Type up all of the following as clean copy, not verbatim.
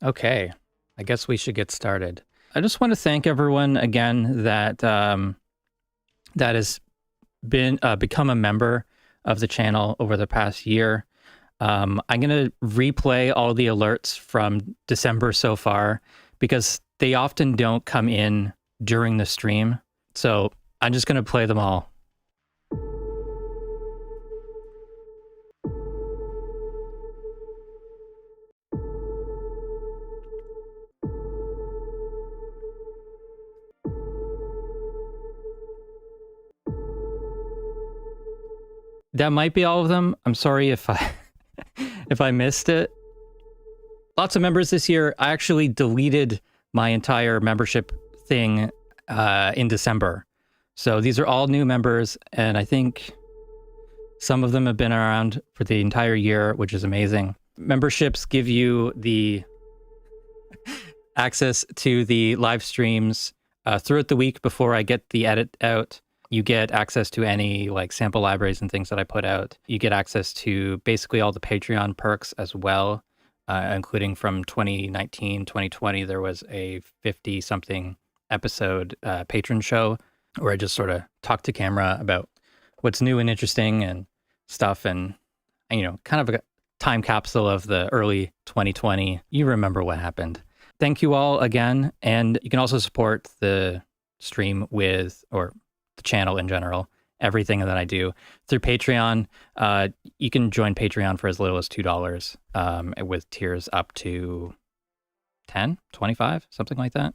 Okay, I guess we should get started. I just want to thank everyone again that that has been become a member of the channel over the past year. I'm going to replay all the alerts from December so far because they often don't come in during the stream. So I'm just going to play them all. That might be all of them. I'm sorry if I if I missed it. Lots of members this year. I actually deleted my entire membership thing in December. So these are all new members, and I think some of them have been around for the entire year, which is amazing. Memberships give you the access to the live streams throughout the week before I get the edit out. You get access to any like sample libraries and things that I put out. You get access to basically all the Patreon perks as well, including from 2019, 2020, there was a 50-something episode patron show where I just sort of talked to camera about what's new and interesting and stuff, and you know, kind of a time capsule of the early 2020. You remember what happened. Thank you all again, and you can also support the stream with, or the channel in general, everything that I do through Patreon. You can join Patreon for as little as $2 with tiers up to 10, 25, something like that.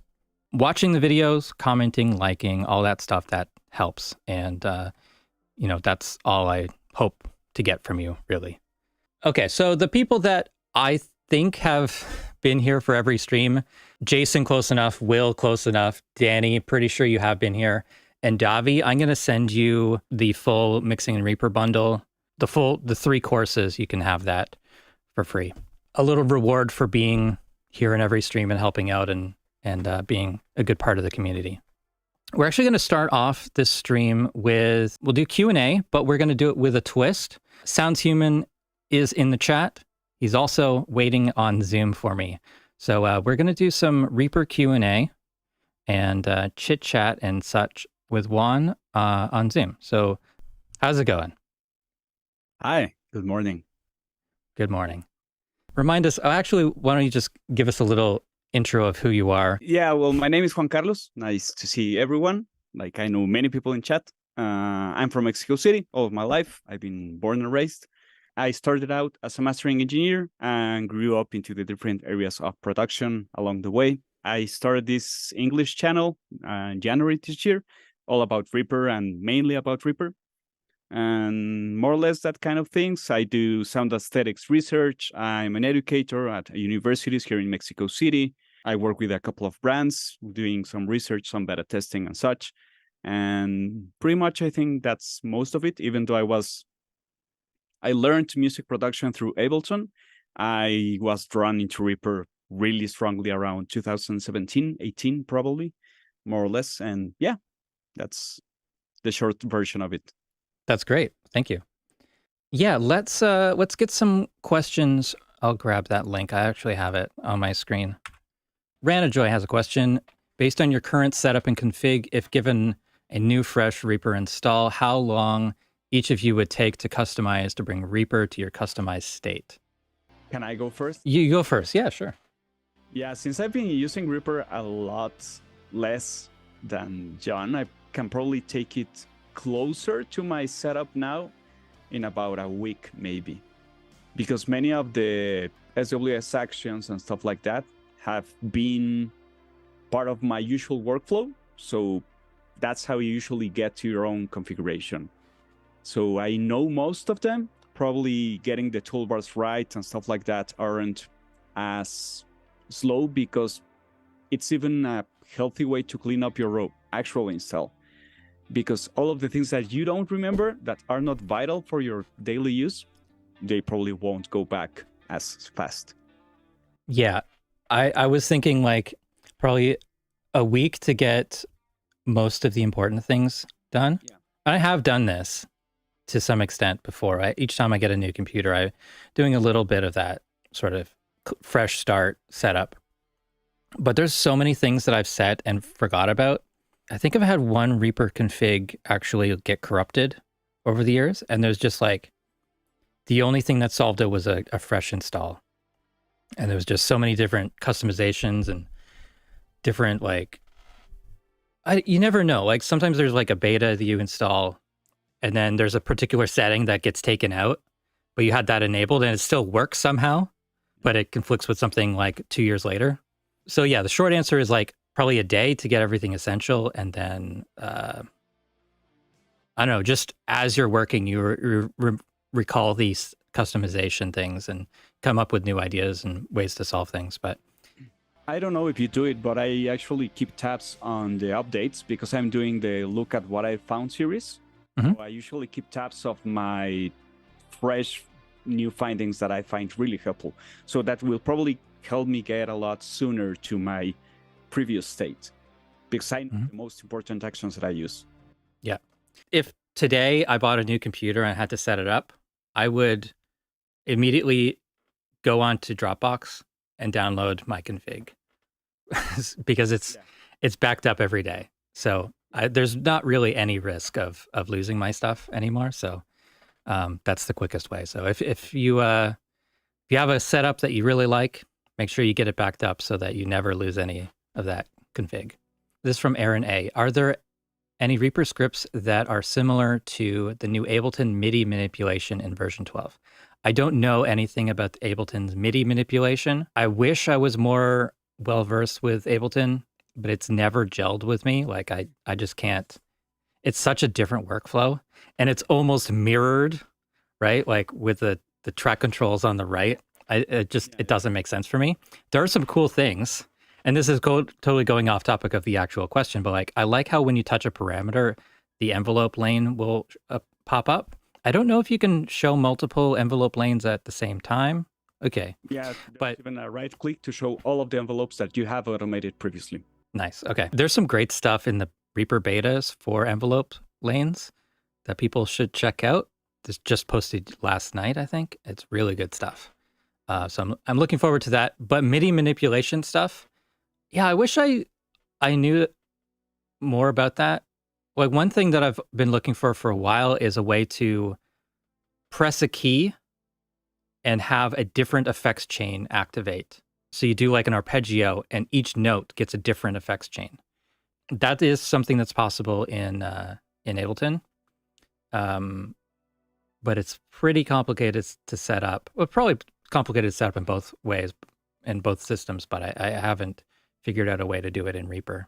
Watching the videos, commenting, liking, all that stuff, that helps. And, you know, that's all I hope to get from you, really. Okay, so the people that I think have been here for every stream: Jason, close enough; Will, close enough; Danny, pretty sure you have been here; and Davi, I'm going to send you the full Mixing and Reaper bundle, the 3 courses. You can have that for free. A little reward for being here in every stream and helping out and being a good part of the community. We're actually going to start off this stream with, we'll do Q&A, but we're going to do it with a twist. Sounds Human is in the chat. He's also waiting on Zoom for me. So we're going to do some Reaper Q&A and chit chat and such with Juan on Zoom. So how's it going? Hi, good morning. Good morning. Remind us, actually, why don't you just give us a little intro of who you are? Yeah, well, my name is Juan Carlos. Nice to see everyone. Like, I know many people in chat. I'm from Mexico City all of my life. I've been born and raised. I started out as a mastering engineer and grew up into the different areas of production along the way. I started this English channel in January this year, all about Reaper and mainly about Reaper. And more or less that kind of things. I do sound aesthetics research. I'm an educator at universities here in Mexico City. I work with a couple of brands doing some research, some beta testing and such. And pretty much I think that's most of it, even though I learned music production through Ableton. I was drawn into Reaper really strongly around 2017, 18 probably, more or less. And yeah, that's the short version of it. That's great. Thank you. Yeah, let's get some questions. I'll grab that link. I actually have it on my screen. Ranajoy has a question. Based on your current setup and config, if given a new fresh Reaper install, how long each of you would take to customize to bring Reaper to your customized state? Can I go first? You go first. Yeah, sure. Yeah, since I've been using Reaper a lot less than John, I can probably take it closer to my setup now in about a week, maybe. Because many of the SWS actions and stuff like that have been part of my usual workflow. So that's how you usually get to your own configuration. So I know most of them. Probably getting the toolbars right and stuff like that aren't as slow, because it's even a healthy way to clean up your actual install. Because all of the things that you don't remember that are not vital for your daily use, they probably won't go back as fast. Yeah, I was thinking like probably a week to get most of the important things done. Yeah. I have done this to some extent before. Each time I get a new computer, I'm doing a little bit of that sort of fresh start setup. But there's so many things that I've set and forgot about. I think I've had one Reaper config actually get corrupted over the years. And there's just like, the only thing that solved it was a fresh install. And there was just so many different customizations and different like, you never know. Like sometimes there's like a beta that you install and then there's a particular setting that gets taken out, but you had that enabled and it still works somehow, but it conflicts with something like 2 years later. So yeah, the short answer is like probably a day to get everything essential. And then, I don't know, just as you're working, you recall these customization things and come up with new ideas and ways to solve things. But I don't know if you do it, but I actually keep tabs on the updates because I'm doing the look at what I found series. Mhm. So I usually keep tabs of my fresh new findings that I find really helpful. So that will probably help me get a lot sooner to my previous state because I know the most important actions that I use. Yeah. If today I bought a new computer and I had to set it up, I would immediately go on to Dropbox and download my config because it's backed up every day. So there's not really any risk of losing my stuff anymore. So that's the quickest way. So if you have a setup that you really like, make sure you get it backed up so that you never lose any of that config. This is from Aaron A. Are there any Reaper scripts that are similar to the new Ableton MIDI manipulation in version 12? I don't know anything about Ableton's MIDI manipulation. I wish I was more well-versed with Ableton, but it's never gelled with me. Like I just can't. It's such a different workflow and it's almost mirrored, right? Like with the track controls on the right. It doesn't make sense for me. There are some cool things. And this is totally going off topic of the actual question, but like I like how when you touch a parameter, the envelope lane will pop up. I don't know if you can show multiple envelope lanes at the same time. Okay. Yeah, but even a right click to show all of the envelopes that you have automated previously. Nice. Okay. There's some great stuff in the Reaper betas for envelope lanes that people should check out. This just posted last night, I think. It's really good stuff. So I'm looking forward to that. But MIDI manipulation stuff, yeah, I wish I knew more about that. Like one thing that I've been looking for a while is a way to press a key and have a different effects chain activate. So you do like an arpeggio and each note gets a different effects chain. That is something that's possible in Ableton. But it's pretty complicated to set up. Well, probably complicated to set up in both ways, in both systems, but I haven't figured out a way to do it in Reaper.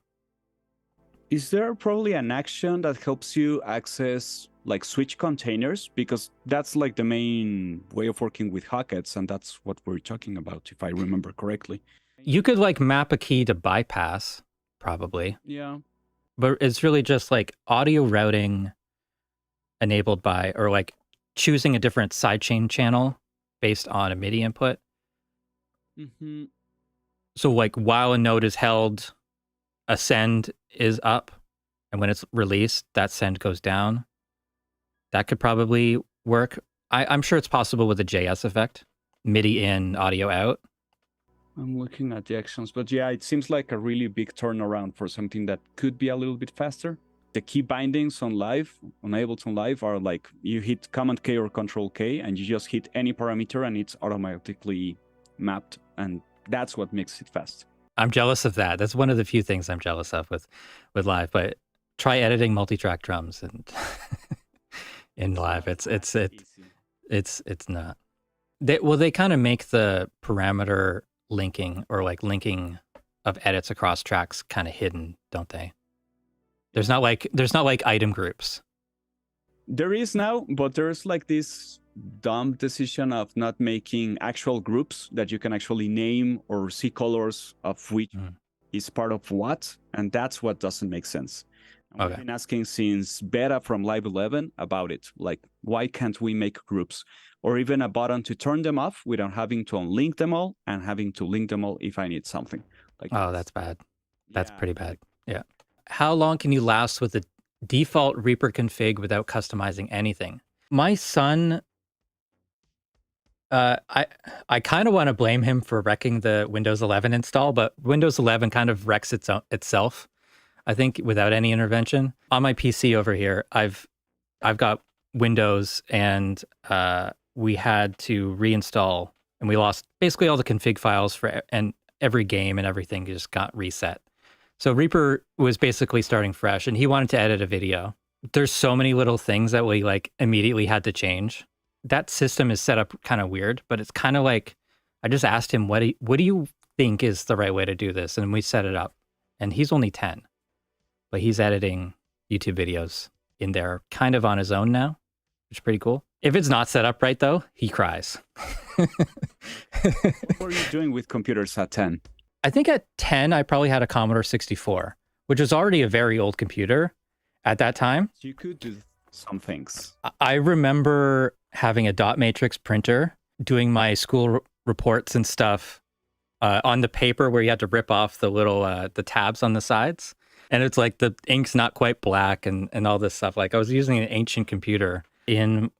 Is there probably an action that helps you access like switch containers? Because that's like the main way of working with Hockets, and that's what we're talking about, if I remember correctly. You could like map a key to bypass, probably. Yeah. But it's really just like audio routing enabled by, or like choosing a different sidechain channel based on a MIDI input. Mm-hmm. So like while a note is held, a send is up, and when it's released, that send goes down. That could probably work. I'm sure it's possible with a JS effect, MIDI in, audio out. I'm looking at the actions, but yeah, it seems like a really big turnaround for something that could be a little bit faster. The key bindings on Ableton Live are like you hit Command K or Control K and you just hit any parameter and it's automatically mapped, and that's what makes it fast. I'm jealous of that. That's one of the few things I'm jealous of with Live, but try editing multi-track drums and in Live. It's not. They kind of make the parameter linking or like linking of edits across tracks kind of hidden, don't they? There's not like item groups. There is now, but there's like this dumb decision of not making actual groups that you can actually name or see colors of which is part of what, and that's what doesn't make sense. And we've been asking since beta from Live 11 about it. Like, why can't we make groups? Or even a button to turn them off without having to unlink them all and having to link them all if I need something. Like, oh, that's bad. That's pretty bad. Yeah. How long can you last with the default Reaper config without customizing anything? My son I kind of want to blame him for wrecking the Windows 11 install, but Windows 11 kind of wrecks itself, I think, without any intervention. On my PC over here, I've got Windows, and we had to reinstall, and we lost basically all the config files and every game and everything just got reset. So Reaper was basically starting fresh, and he wanted to edit a video. There's so many little things that we like immediately had to change. That system is set up kind of weird, but it's kind of like, I just asked him, what do you think is the right way to do this? And we set it up, and he's only 10, but he's editing YouTube videos in there kind of on his own now, which is pretty cool. If it's not set up right though, he cries. What were you doing with computers at 10? I think at 10, I probably had a Commodore 64, which was already a very old computer at that time. So you could do some things. I remember having a dot matrix printer, doing my school reports and stuff on the paper where you had to rip off the little the tabs on the sides. And it's like the ink's not quite black and all this stuff. Like I was using an ancient computer in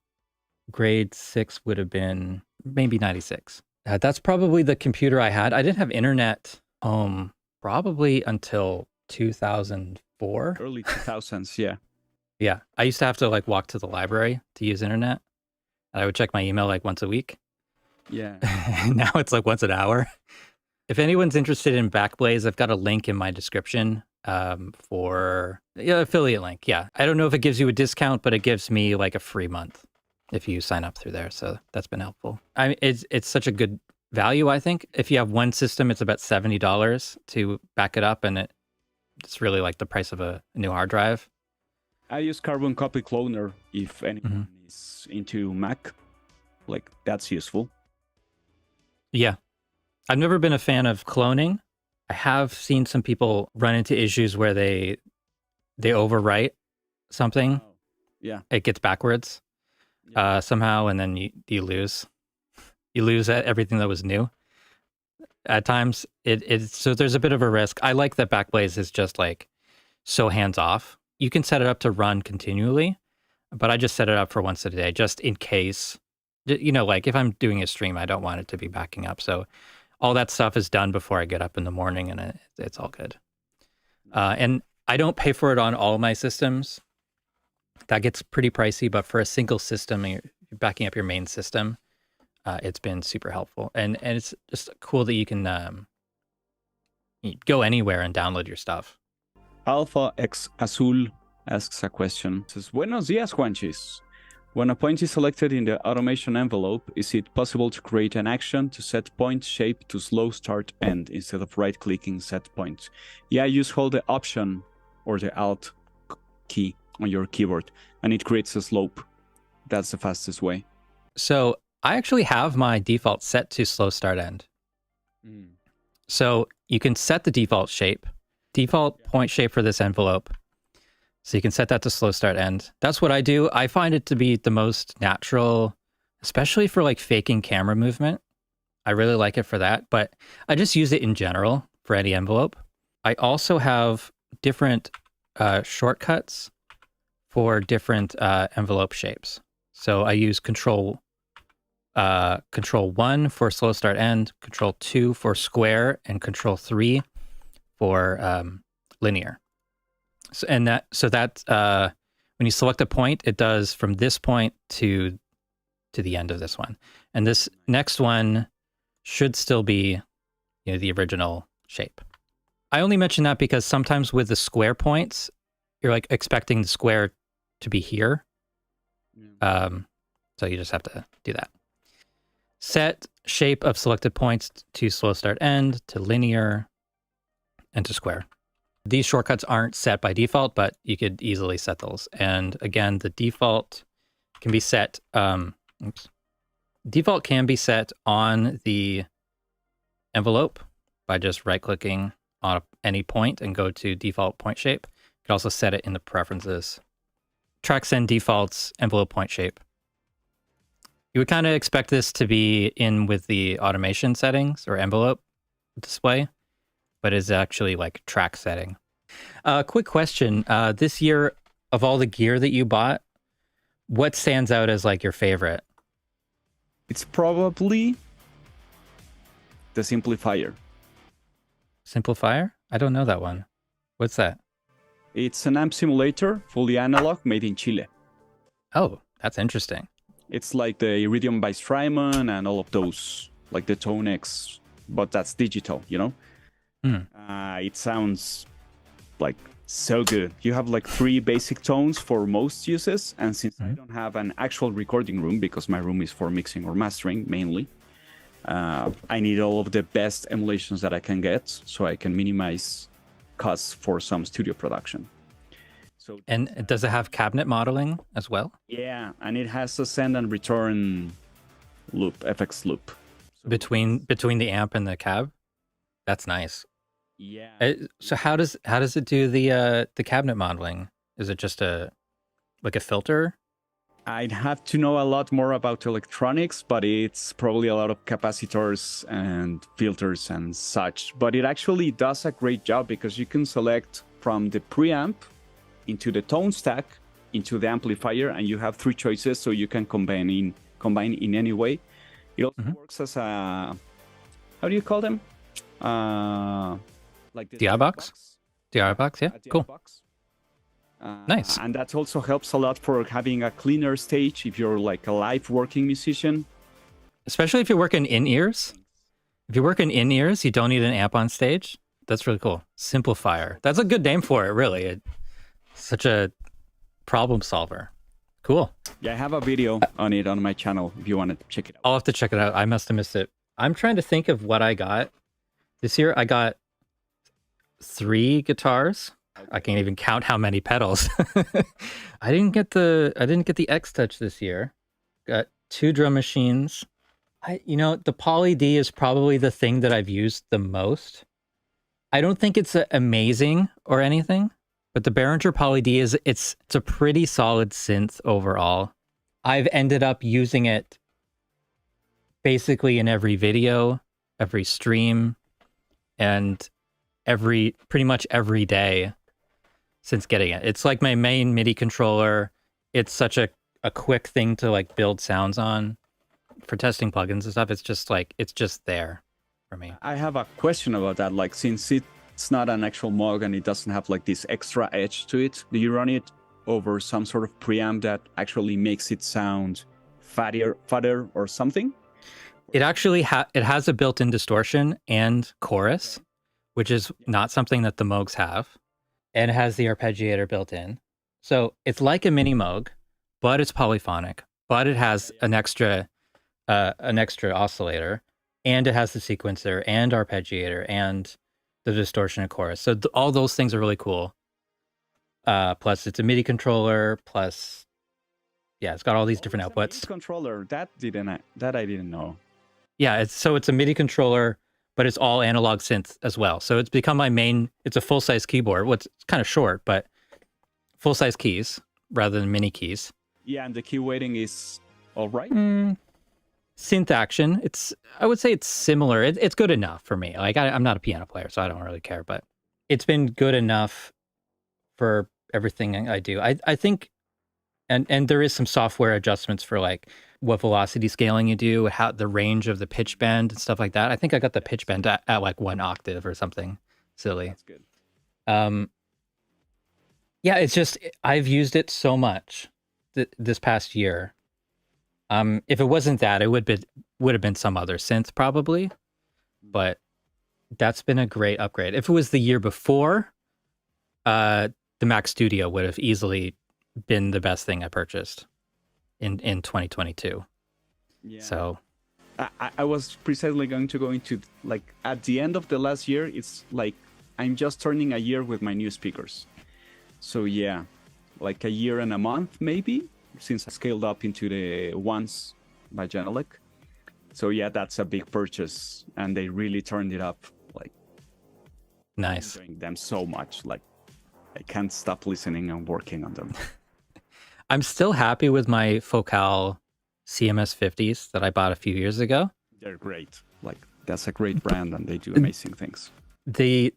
grade 6, would have been maybe 96. That's probably the computer I had. I didn't have internet probably until 2004. Early 2000s, yeah. Yeah, I used to have to like walk to the library to use internet. And I would check my email like once a week. Yeah. Now it's like once an hour. If anyone's interested in Backblaze, I've got a link in my description for affiliate link. Yeah, I don't know if it gives you a discount, but it gives me like a free month if you sign up through there. So that's been helpful. I mean, it's such a good value, I think. If you have one system, it's about $70 to back it up, and it's really like the price of a new hard drive. I use Carbon Copy Cloner if anyone is into Mac. Like, that's useful. Yeah. I've never been a fan of cloning. I have seen some people run into issues where they overwrite something. Oh, yeah. It gets backwards somehow, and then you lose. You lose everything that was new. At times, so there's a bit of a risk. I like that Backblaze is just like so hands-off. You can set it up to run continually, but I just set it up for once a day, just in case. You know, like if I'm doing a stream, I don't want it to be backing up. So all that stuff is done before I get up in the morning, and it's all good. And I don't pay for it on all my systems. That gets pretty pricey, but for a single system, you're backing up your main system, it's been super helpful. And it's just cool that you can go anywhere and download your stuff. Alpha X Azul asks a question. It says, Buenos dias, Juanchis. When a point is selected in the automation envelope, is it possible to create an action to set point shape to slow start end instead of right-clicking set point? Yeah, you just hold the Option or the Alt key on your keyboard, and it creates a slope. That's the fastest way. So I actually have my default set to slow start end. So you can set the default shape, default point shape for this envelope. So you can set that to slow start end. That's what I do. I find it to be the most natural, especially for like faking camera movement. I really like it for that, but I just use it in general for any envelope. I also have different shortcuts for different envelope shapes. So I use Control 1 for slow start end, Control 2 for square, and Control 3 for linear. So that when you select a point, it does from this point to the end of this one. And this next one should still be, the original shape. I only mention that because sometimes with the square points, you're like expecting the square to be here. So you just have to do that. Set shape of selected points to slow start end, to linear, and to square. These shortcuts aren't set by default, but you could easily set those. And again, the default can be set. Default can be set on the envelope by just right-clicking on any point and go to default point shape. You can also set it in the preferences. Track send defaults, envelope point shape. You would kind of expect this to be in with the automation settings or envelope display, but it's actually like track setting. Quick question. This year, of all the gear that you bought, what stands out as like your favorite? It's probably the Simplifier. Simplifier? I don't know that one. What's that? It's an amp simulator, fully analog, made in Chile. Oh, that's interesting. It's like the Iridium by Strymon and all of those, like the Tone X, but that's digital, you know? It sounds like so good. You have like 3 basic tones for most uses, and since I don't have an actual recording room, because my room is for mixing or mastering mainly, I need all of the best emulations that I can get so I can minimize costs for some studio production. So, and does it have cabinet modeling as well? Yeah, and it has a send and return loop, FX loop. So Between the amp and the cab? That's nice. Yeah. So how does it do the cabinet modeling? Is it just like a filter? I'd have to know a lot more about electronics, but it's probably a lot of capacitors and filters and such. But it actually does a great job because you can select from the preamp into the tone stack into the amplifier, and you have 3 choices, so you can combine in any way. It also works as a, how do you call them? Like the DI box? DI box, yeah, cool. Nice. And that also helps a lot for having a cleaner stage if you're like a live working musician. Especially if you're working in-ears. If you're working in-ears, you don't need an amp on stage. That's really cool. Simplifier. That's a good name for it, really. It's such a problem solver. Cool. Yeah, I have a video on it on my channel if you want to check it out. I'll have to check it out. I must have missed it. I'm trying to think of what I got. This year I got 3 guitars. I can't even count how many pedals. I didn't get the X Touch this year. Got 2 drum machines. The Poly D is probably the thing that I've used the most. I don't think it's amazing or anything, but the Behringer Poly D it's a pretty solid synth overall. I've ended up using it basically in every video, every stream, and pretty much every day since getting it. It's like my main MIDI controller. It's such a quick thing to like build sounds on for testing plugins and stuff. It's just there for me. I have a question about that. Like, since it's not an actual Moog and it doesn't have like this extra edge to it, do you run it over some sort of preamp that actually makes it sound fatter or something? It actually it has a built-in distortion and chorus, which is not something that the Moogs have. And it has the arpeggiator built in. So it's like a mini Moog, but it's polyphonic, but it has an extra oscillator, and it has the sequencer and arpeggiator and the distortion and chorus. So all those things are really cool. Plus it's a MIDI controller, plus, yeah, it's got all these different outputs. MIDI controller, that I didn't know. Yeah, it's a MIDI controller, but it's all analog synth as well. So it's become my main, it's a full-size keyboard. Well, it's kind of short, but full-size keys rather than mini keys. Yeah, and the key weighting is all right? Synth action, I would say it's similar. It's good enough for me. Like, I'm not a piano player, so I don't really care, but it's been good enough for everything I do. I think, and there is some software adjustments for like what velocity scaling you do, how the range of the pitch bend and stuff like that. I think I got the pitch bend at like 1 octave or something silly. That's good. Yeah, it's just, I've used it so much this past year. If it wasn't that, it would have been some other synth probably, but that's been a great upgrade. If it was the year before, the Mac Studio would have easily been the best thing I purchased in 2022. Yeah. So I was precisely going to go into, like, at the end of the last year, it's like I'm just turning a year with my new speakers. So yeah, like a year and a month maybe, since I scaled up into the ones by Genelec. So yeah, that's a big purchase, and they really turned it up. Like, nice. I'm enjoying them so much. Like, I can't stop listening and working on them. I'm still happy with my Focal CMS 50s that I bought a few years ago. They're great. Like, that's a great brand, and they do amazing things. The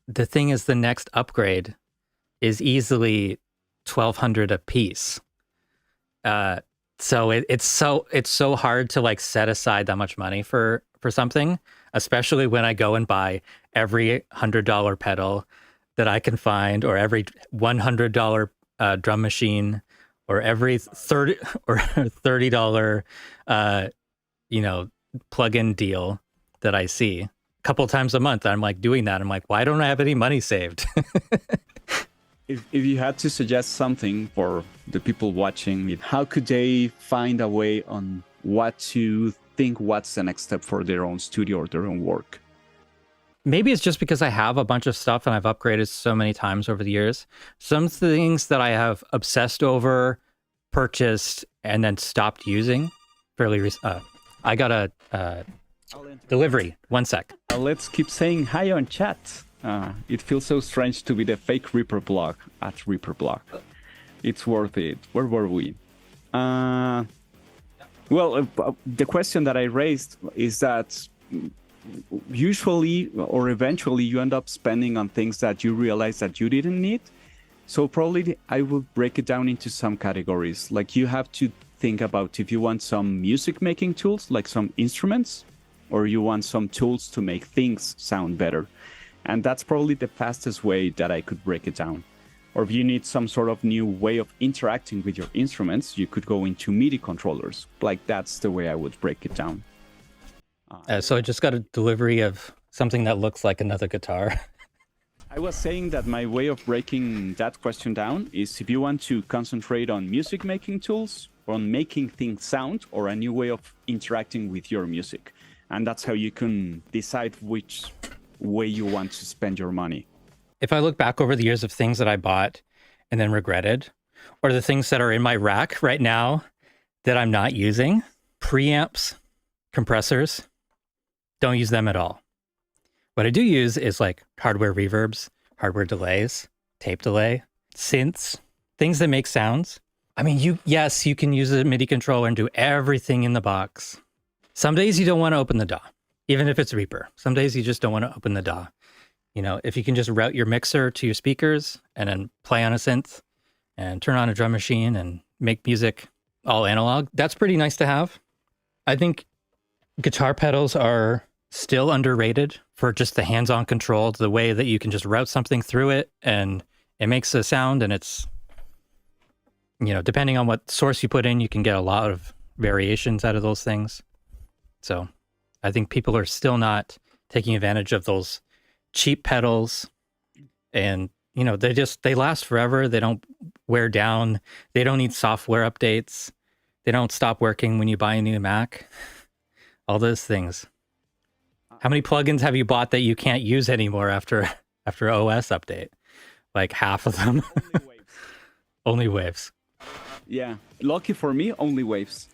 thing is, the next upgrade is easily $1,200 a piece. So it's so hard to like set aside that much money for something, especially when I go and buy every $100 pedal that I can find, or every $100 drum machine, or every $30 plug-in deal that I see a couple times a month. I'm like doing that. I'm like, why don't I have any money saved? If you had to suggest something for the people watching, how could they find a way on what to think, what's the next step for their own studio or their own work? Maybe it's just because I have a bunch of stuff and I've upgraded so many times over the years. Some things that I have obsessed over, purchased, and then stopped using fairly recently. I got a delivery. One sec. Let's keep saying hi on chat. It feels so strange to be the fake REAPER.Blog at REAPER.Blog. It's worth it. Where were we? The question that I raised is that usually or eventually you end up spending on things that you realize that you didn't need. So probably I would break it down into some categories. Like you have to think about if you want some music making tools, like some instruments, or you want some tools to make things sound better. And that's probably the fastest way that I could break it down. Or if you need some sort of new way of interacting with your instruments, you could go into MIDI controllers. Like that's the way I would break it down. So I just got a delivery of something that looks like another guitar. I was saying that my way of breaking that question down is if you want to concentrate on music making tools, on making things sound, or a new way of interacting with your music. And that's how you can decide which way you want to spend your money. If I look back over the years of things that I bought and then regretted, or the things that are in my rack right now that I'm not using, preamps, compressors, don't use them at all. What I do use is like hardware reverbs, hardware delays, tape delay, synths, things that make sounds. I mean, you can use a MIDI controller and do everything in the box. Some days you don't want to open the DAW, even if it's Reaper. Some days you just don't want to open the DAW. You know, if you can just route your mixer to your speakers and then play on a synth and turn on a drum machine and make music all analog, that's pretty nice to have. I think guitar pedals are still underrated for just the hands-on control, the way that you can just route something through it and it makes a sound, and it's, you know, depending on what source you put in, you can get a lot of variations out of those things. So I think people are still not taking advantage of those cheap pedals, and, you know, they last forever. They don't wear down. They don't need software updates. They don't stop working when you buy a new Mac. All those things. How many plugins have you bought that you can't use anymore after OS update? Like half of them. Only waves. Only waves. Yeah, lucky for me, only waves.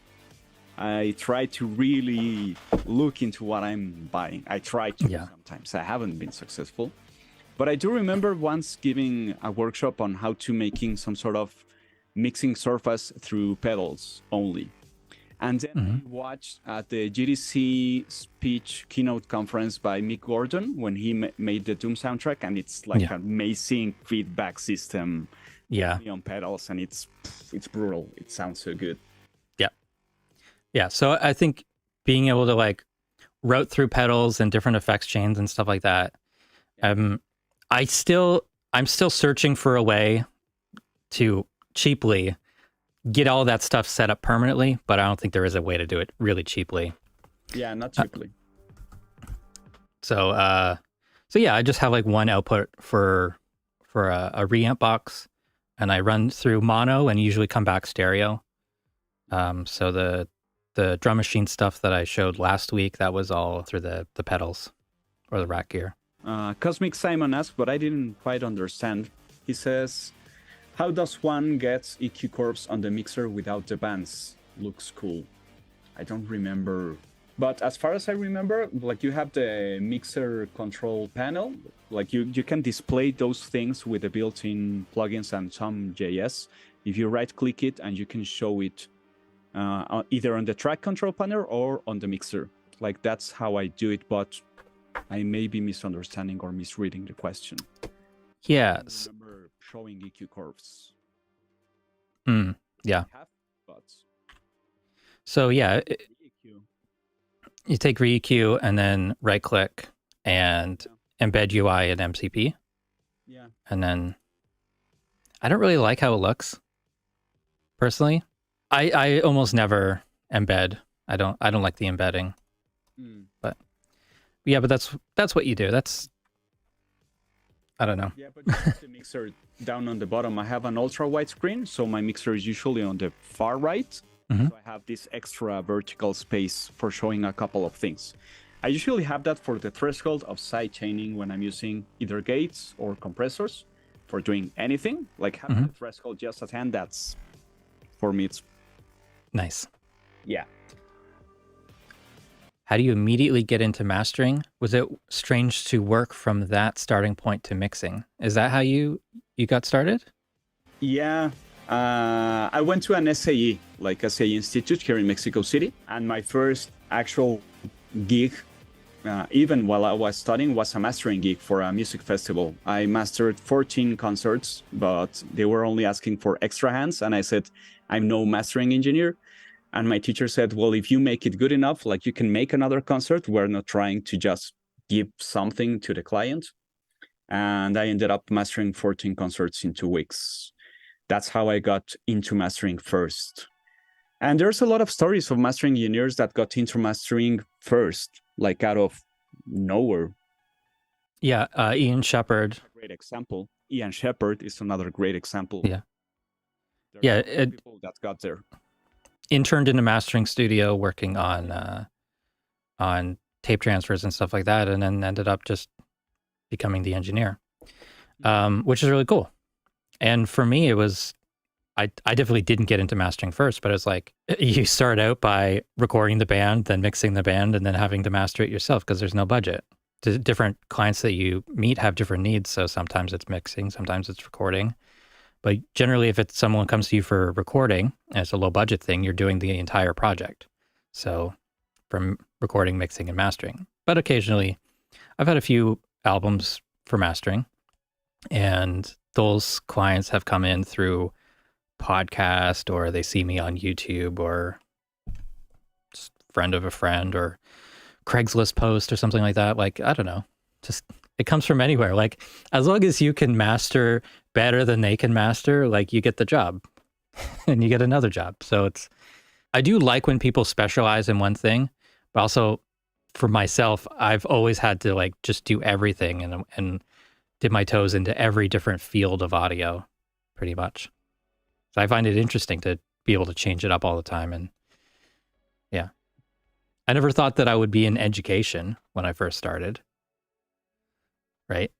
I try to really look into what I'm buying. I try to sometimes. I haven't been successful. But I do remember once giving a workshop on how to making some sort of mixing surface through pedals only. And then I watched at the GDC speech keynote conference by Mick Gordon when he made the Doom soundtrack, and it's like an amazing feedback system on pedals, and it's brutal. It sounds so good. Yeah, so I think being able to like route through pedals and different effects chains and stuff like that, I'm still searching for a way to cheaply get all that stuff set up permanently, but I don't think there is a way to do it really cheaply. Yeah, not cheaply. So yeah, I just have like one output for a reamp box, and I run through mono and usually come back stereo. So the drum machine stuff that I showed last week, that was all through the pedals or the rack gear. Cosmic Simon asked, but I didn't quite understand. He says, how does one get EQ curves on the mixer without the bands? Looks cool. I don't remember. But as far as I remember, like you have the mixer control panel. Like you can display those things with the built-in plugins and some JS. If you right-click it, and you can show it either on the track control panel or on the mixer. Like that's how I do it, but I may be misunderstanding or misreading the question. Yes. I remember showing EQ curves. Yeah. So yeah, EQ. you take REAQ and then right click and embed UI in MCP. Yeah. And then I don't really like how it looks. Personally, I almost never embed. I don't like the embedding. But yeah, but that's what you do. I don't know. Yeah, but you have the mixer down on the bottom. I have an ultra wide screen, so my mixer is usually on the far right. Mhm. So I have this extra vertical space for showing a couple of things. I usually have that for the threshold of side chaining when I'm using either gates or compressors for doing anything. Like having the threshold just at hand, that's, for me, it's Nice. yeah. How do you immediately get into mastering? Was it strange to work from that starting point to mixing? Is that how you got started? Yeah, I went to an SAE, like SAE Institute here in Mexico City, and my first actual gig, even while I was studying, was a mastering gig for a music festival. I mastered 14 concerts, but they were only asking for extra hands, and I said, I'm no mastering engineer. And my teacher said, well, if you make it good enough, like you can make another concert. We're not trying to just give something to the client. And I ended up mastering 14 concerts in 2 weeks. That's how I got into mastering first. And there's a lot of stories of mastering engineers that got into mastering first, like out of nowhere. Yeah, Ian Shepherd. Great example. Ian Shepherd is another great example. Yeah. There are people that got there. Interned in a mastering studio working on tape transfers and stuff like that, and then ended up just becoming the engineer, which is really cool. And for me, it was, I definitely didn't get into mastering first, but it's like you start out by recording the band, then mixing the band, and then having to master it yourself because there's no budget. The different clients that you meet have different needs, so sometimes it's mixing, sometimes it's recording. But generally, if it's someone comes to you for recording, and it's a low budget thing, you're doing the entire project. So from recording, mixing, and mastering. But occasionally, I've had a few albums for mastering, and those clients have come in through podcast, or they see me on YouTube, or just friend of a friend, or Craigslist post, or something like that. Like, I don't know. Just, it comes from anywhere. Like, as long as you can master better than they can master, like, you get the job and you get another job. So I do like when people specialize in one thing, but also for myself, I've always had to like just do everything and dip my toes into every different field of audio pretty much. So I find it interesting to be able to change it up all the time. And yeah, I never thought that I would be in education when I first started. Right.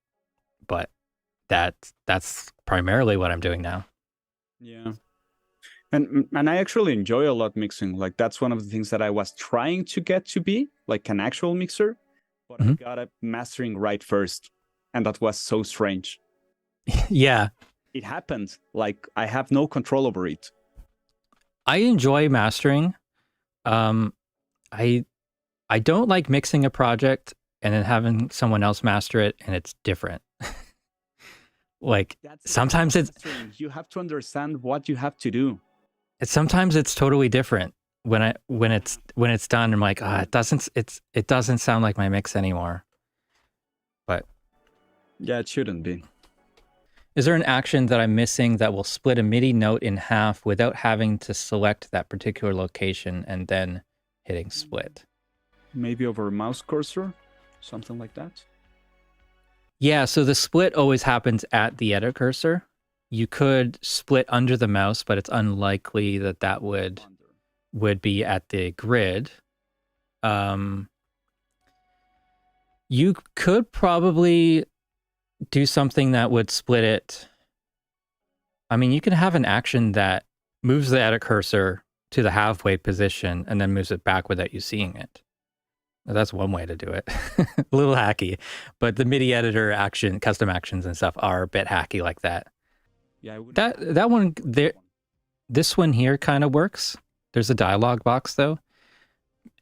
But that's primarily what I'm doing now. Yeah. And I actually enjoy a lot mixing. Like, that's one of the things that I was trying to get to be, like an actual mixer, but I got up mastering right first. And that was so strange. Yeah. It happened. Like, I have no control over it. I enjoy mastering. I don't like mixing a project and then having someone else master it and it's different. Like, sometimes you have to understand what you have to do. Sometimes it's totally different when it's done. I'm like, it doesn't sound like my mix anymore. But yeah, it shouldn't be. Is there an action that I'm missing that will split a MIDI note in half without having to select that particular location and then hitting split? Maybe over a mouse cursor, something like that. Yeah, so the split always happens at the edit cursor. You could split under the mouse, but it's unlikely that would be at the grid. You could probably do something that would split it. I mean, you can have an action that moves the edit cursor to the halfway position and then moves it back without you seeing it. That's one way to do it. A little hacky, but the MIDI editor action, custom actions and stuff are a bit hacky like that. Yeah, that one there. This one here kind of works. There's a dialog box though.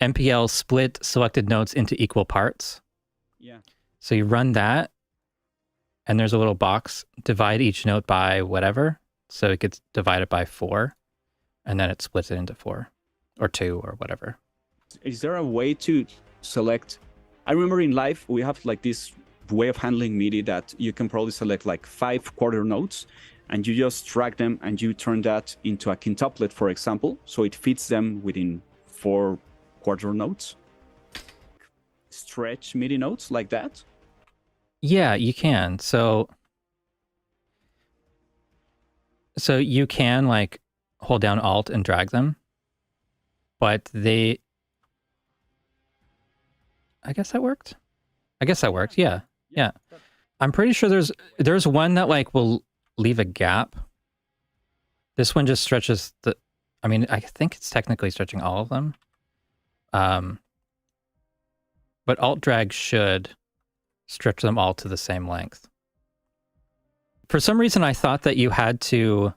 MPL split selected notes into equal parts. Yeah. So you run that, and there's a little box. Divide each note by whatever. So it gets divided by 4, and then it splits it into 4. or 2 or whatever. Is there a way to select? I remember in Live, we have like this way of handling MIDI that you can probably select like 5 quarter notes and you just drag them and you turn that into a quintuplet, for example. So it fits them within 4 quarter notes. Stretch MIDI notes like that. Yeah, you can. So you can like hold down Alt and drag them, but I guess that worked. Yeah. Yeah. I'm pretty sure there's one that like will leave a gap. This one just stretches I mean, I think it's technically stretching all of them. But Alt drag should stretch them all to the same length. For some reason, I thought that you had to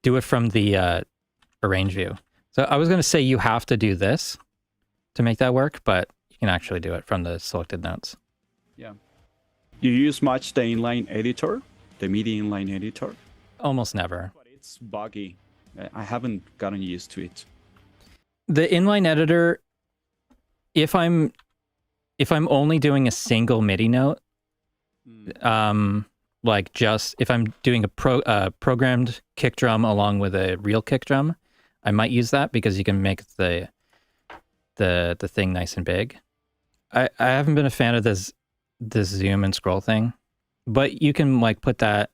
do it from the arrange view. So I was going to say you have to do this to make that work, but you can actually do it from the selected notes. Yeah. You use much the inline editor, the MIDI inline editor? Almost never. But it's buggy. I haven't gotten used to it. The inline editor, if I'm only doing a single MIDI note, like just if I'm doing a programmed kick drum along with a real kick drum, I might use that because you can make the thing nice and big. I haven't been a fan of this zoom and scroll thing, but you can like put that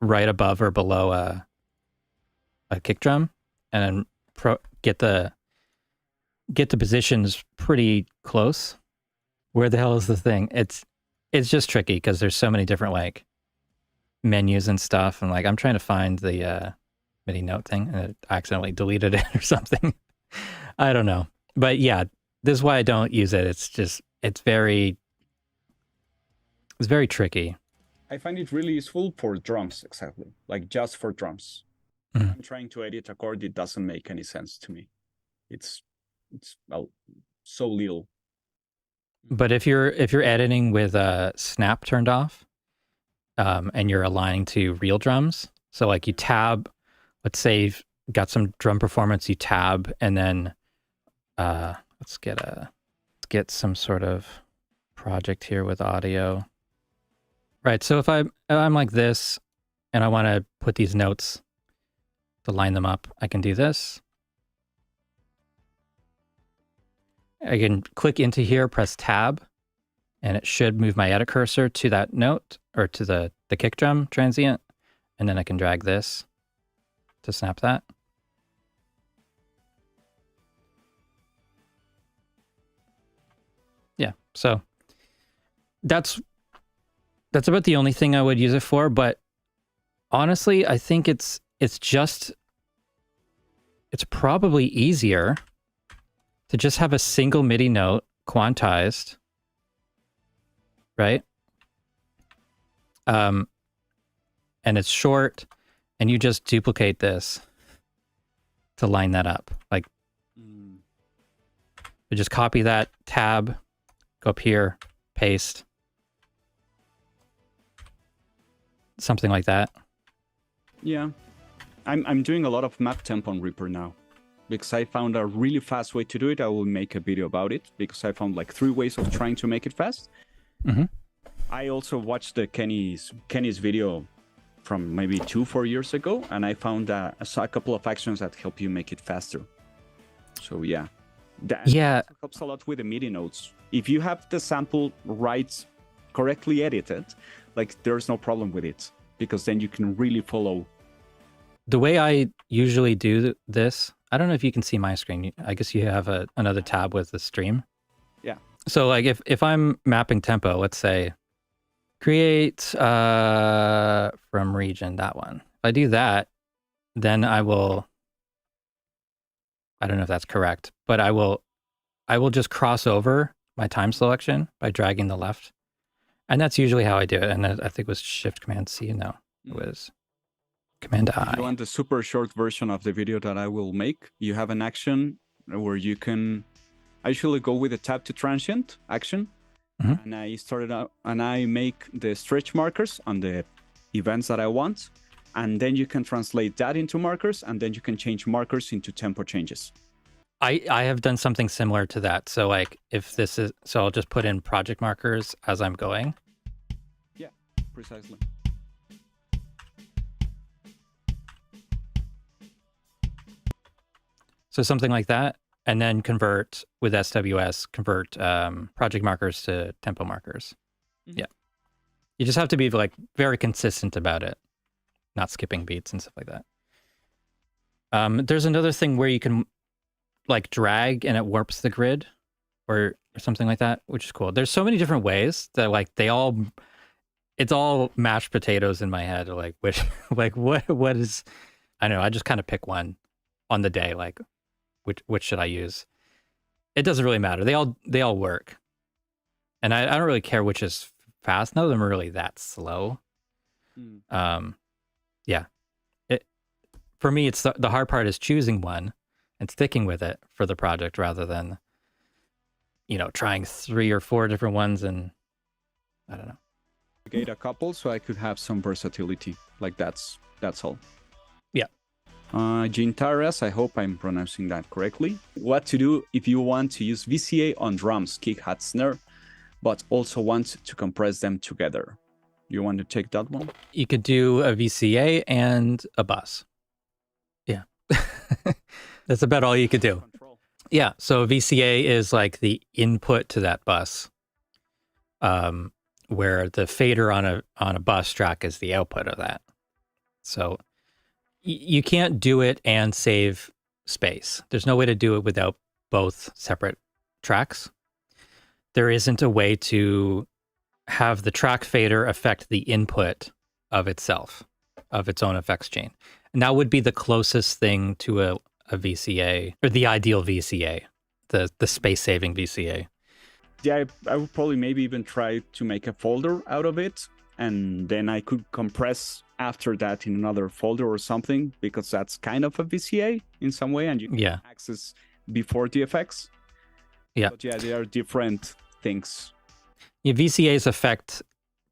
right above or below a kick drum and then get the positions pretty close. Where the hell is the thing? It's just tricky because there's so many different like menus and stuff, and like I'm trying to find the MIDI note thing and I accidentally deleted it or something. I don't know, but yeah, this is why I don't use it. It's very tricky. I find it really useful for drums, exactly, like just for drums. Mm-hmm. I'm trying to edit a chord, it doesn't make any sense to me. It's well, so little. But if you're editing with snap turned off, and you're aligning to real drums, so like you tab, let's say you've got some drum performance, you tab, and then let's get some sort of project here with audio. Right. So if I'm like this, and I want to put these notes to line them up, I can do this. I can click into here, press tab, and it should move my edit cursor to that note or to the kick drum transient. And then I can drag this to snap that. Yeah, so that's about the only thing I would use it for. But honestly, I think it's probably easier to just have a single MIDI note quantized, right? And it's short, and you just duplicate this to line that up. Like, you just copy that tab, go up here, paste, something like that. Yeah, I'm doing a lot of map temp on Reaper now, because I found a really fast way to do it. I will make a video about it, because I found like 3 ways of trying to make it fast. Mm-hmm. I also watched the Kenny's video from maybe 4 years ago, and I found a couple of actions that help you make it faster. So yeah, that helps a lot with the MIDI notes. If you have the sample correctly edited, like there's no problem with it, because then you can really follow. The way I usually do this, I don't know if you can see my screen. I guess you have another tab with the stream. Yeah. So like if I'm mapping tempo, let's say create from region, that one. If I do that, then I don't know if that's correct, but I will just cross over my time selection by dragging the left. And that's usually how I do it. And I think it was Shift Command C. No, it was Command I. If you want the super short version of the video that I will make, you have an action where you can. I usually go with a tab to transient action, Mm-hmm. and I started out and I make the stretch markers on the events that I want, and then you can translate that into markers, and then you can change markers into tempo changes. I have done something similar to that. So like if this is, so I'll just put in project markers as I'm going. Yeah, precisely. So something like that, and then convert with SWS, convert project markers to tempo markers. Mm-hmm. Yeah. You just have to be like very consistent about it, not skipping beats and stuff like that. There's another thing where you can like drag and it warps the grid or something like that, which is cool. There's so many different ways that like it's all mashed potatoes in my head. Like which, like what is, I don't know. I just kind of pick one on the day, like which should I use? It doesn't really matter. They all work. And I don't really care which is fast. None of them are really that slow. Yeah. For me, it's the hard part is choosing one and sticking with it for the project rather than, trying 3 or 4 different ones and I don't know. Get a couple so I could have some versatility. Like that's all. Yeah. Gintaras, I hope I'm pronouncing that correctly. What to do if you want to use VCA on drums, kick, hat, snare, but also want to compress them together. You want to take that one? You could do a VCA and a bus. Yeah. That's about all you could do. Yeah. So VCA is like the input to that bus, where the fader on a bus track is the output of that. So you can't do it and save space. There's no way to do it without both separate tracks. There isn't a way to have the track fader affect the input of itself, of its own effects chain. And that would be the closest thing to a VCA, or the ideal VCA, the space-saving VCA. Yeah, I would probably maybe even try to make a folder out of it, and then I could compress after that in another folder or something, because that's kind of a VCA in some way, and you can access before the effects. Yeah. But yeah, they are different things. Yeah, VCAs affect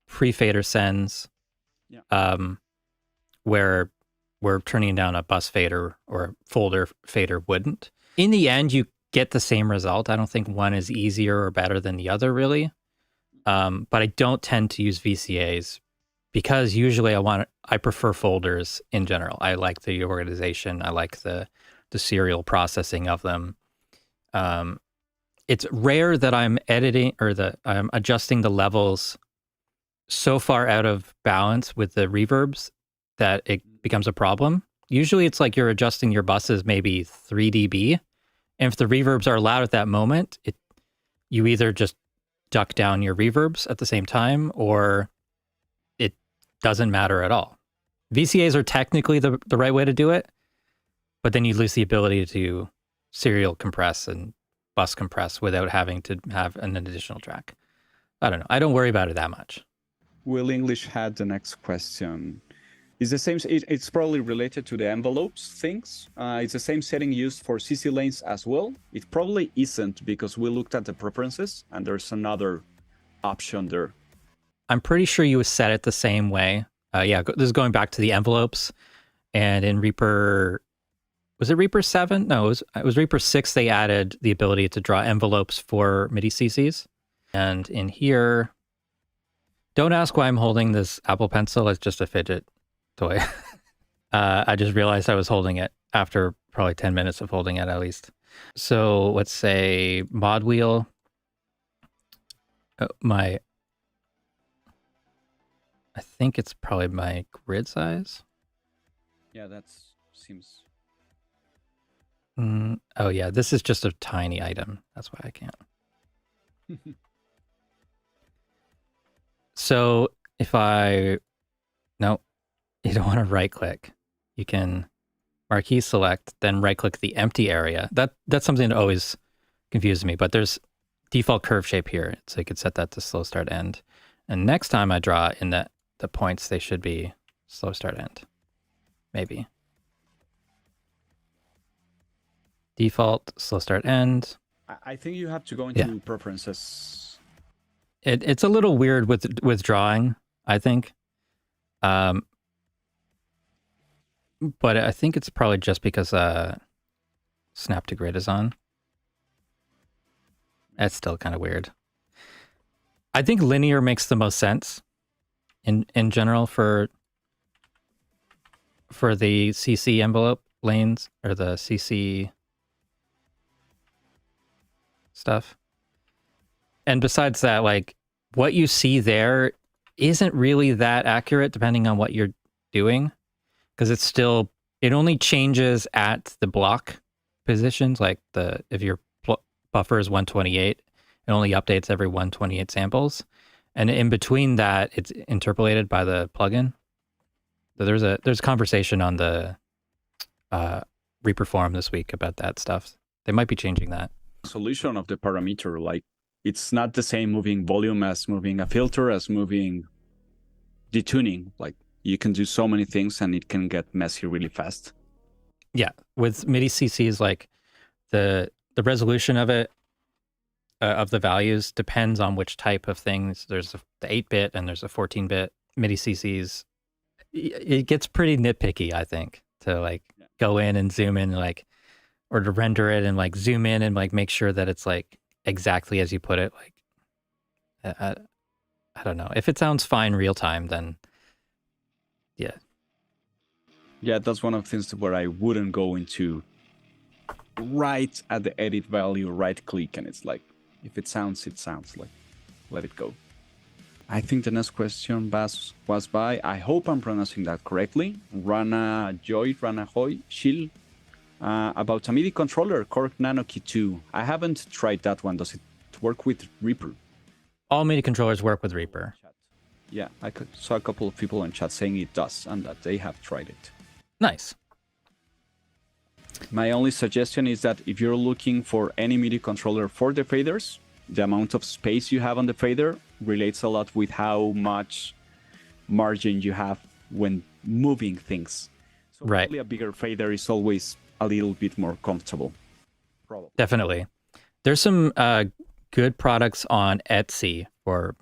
pre-fader sends, where we're turning down a bus fader or a folder fader wouldn't. In the end, you get the same result. I don't think one is easier or better than the other, really. But I don't tend to use VCAs because usually I prefer folders in general. I like the organization. I like the serial processing of them. It's rare that I'm editing or that I'm adjusting the levels so far out of balance with the reverbs that it becomes a problem. Usually it's like you're adjusting your buses maybe 3 dB. And if the reverbs are loud at that moment, you either just duck down your reverbs at the same time or it doesn't matter at all. VCAs are technically the right way to do it, but then you lose the ability to serial compress and bus compress without having to have an additional track. I don't know. I don't worry about it that much. Will English had the next question. It's the same. It's probably related to the envelopes things. It's the same setting used for CC lanes as well. It probably isn't because we looked at the preferences and there's another option there. I'm pretty sure you would set it the same way. Yeah, this is going back to the envelopes. And in Reaper, was it Reaper 7? No, it was Reaper 6. They added the ability to draw envelopes for MIDI CCs. And in here, don't ask why I'm holding this Apple Pencil. It's just a fidget toy. I just realized I was holding it after probably 10 minutes of holding it at least. So let's say mod wheel. I think it's probably my grid size. Yeah, that seems... Oh yeah, this is just a tiny item. That's why I can't. So if no, you don't want to right click. You can marquee select, then right click the empty area. That's something that always confuses me, but there's default curve shape here. So you could set that to slow start end. And next time I draw in the points, they should be slow start end. Maybe. Default slow start end. I think you have to go into preferences. It's a little weird with drawing, I think. but I think it's probably just because Snap to Grid is on. That's still kind of weird. I think linear makes the most sense in general for the CC envelope lanes or the CC stuff. And besides that, like what you see there isn't really that accurate depending on what you're doing, because it only changes at the block positions. Like if your buffer is 128, it only updates every 128 samples, and in between that, it's interpolated by the plugin. So there's a conversation on the Reaper forum this week about that stuff. They might be changing that. Solution of the parameter, like it's not the same moving volume as moving a filter, as moving detuning. Like you can do so many things and it can get messy really fast. Yeah, with MIDI CCs, like the resolution of it, of the values depends on which type of things. There's the 8-bit and there's a 14-bit MIDI CCs. It gets pretty nitpicky, I think, to like go in and zoom in, like, or to render it and like zoom in and like make sure that it's like exactly as you put it. Like, I don't know. If it sounds fine real time, then yeah. Yeah, that's one of the things where I wouldn't go into right at the edit value, right click, and it's like, if it sounds, like, let it go. I think the next question was by, I hope I'm pronouncing that correctly, Rana Hoy Shil, about a MIDI controller, Korg Nano Key 2. I haven't tried that one. Does it work with Reaper? All MIDI controllers work with Reaper. Yeah, I saw a couple of people in chat saying it does, and that they have tried it. Nice. My only suggestion is that if you're looking for any MIDI controller for the faders, the amount of space you have on the fader relates a lot with how much margin you have when moving things. So right. Probably a bigger fader is always a little bit more comfortable. Probably. Definitely. There's some good products on Etsy for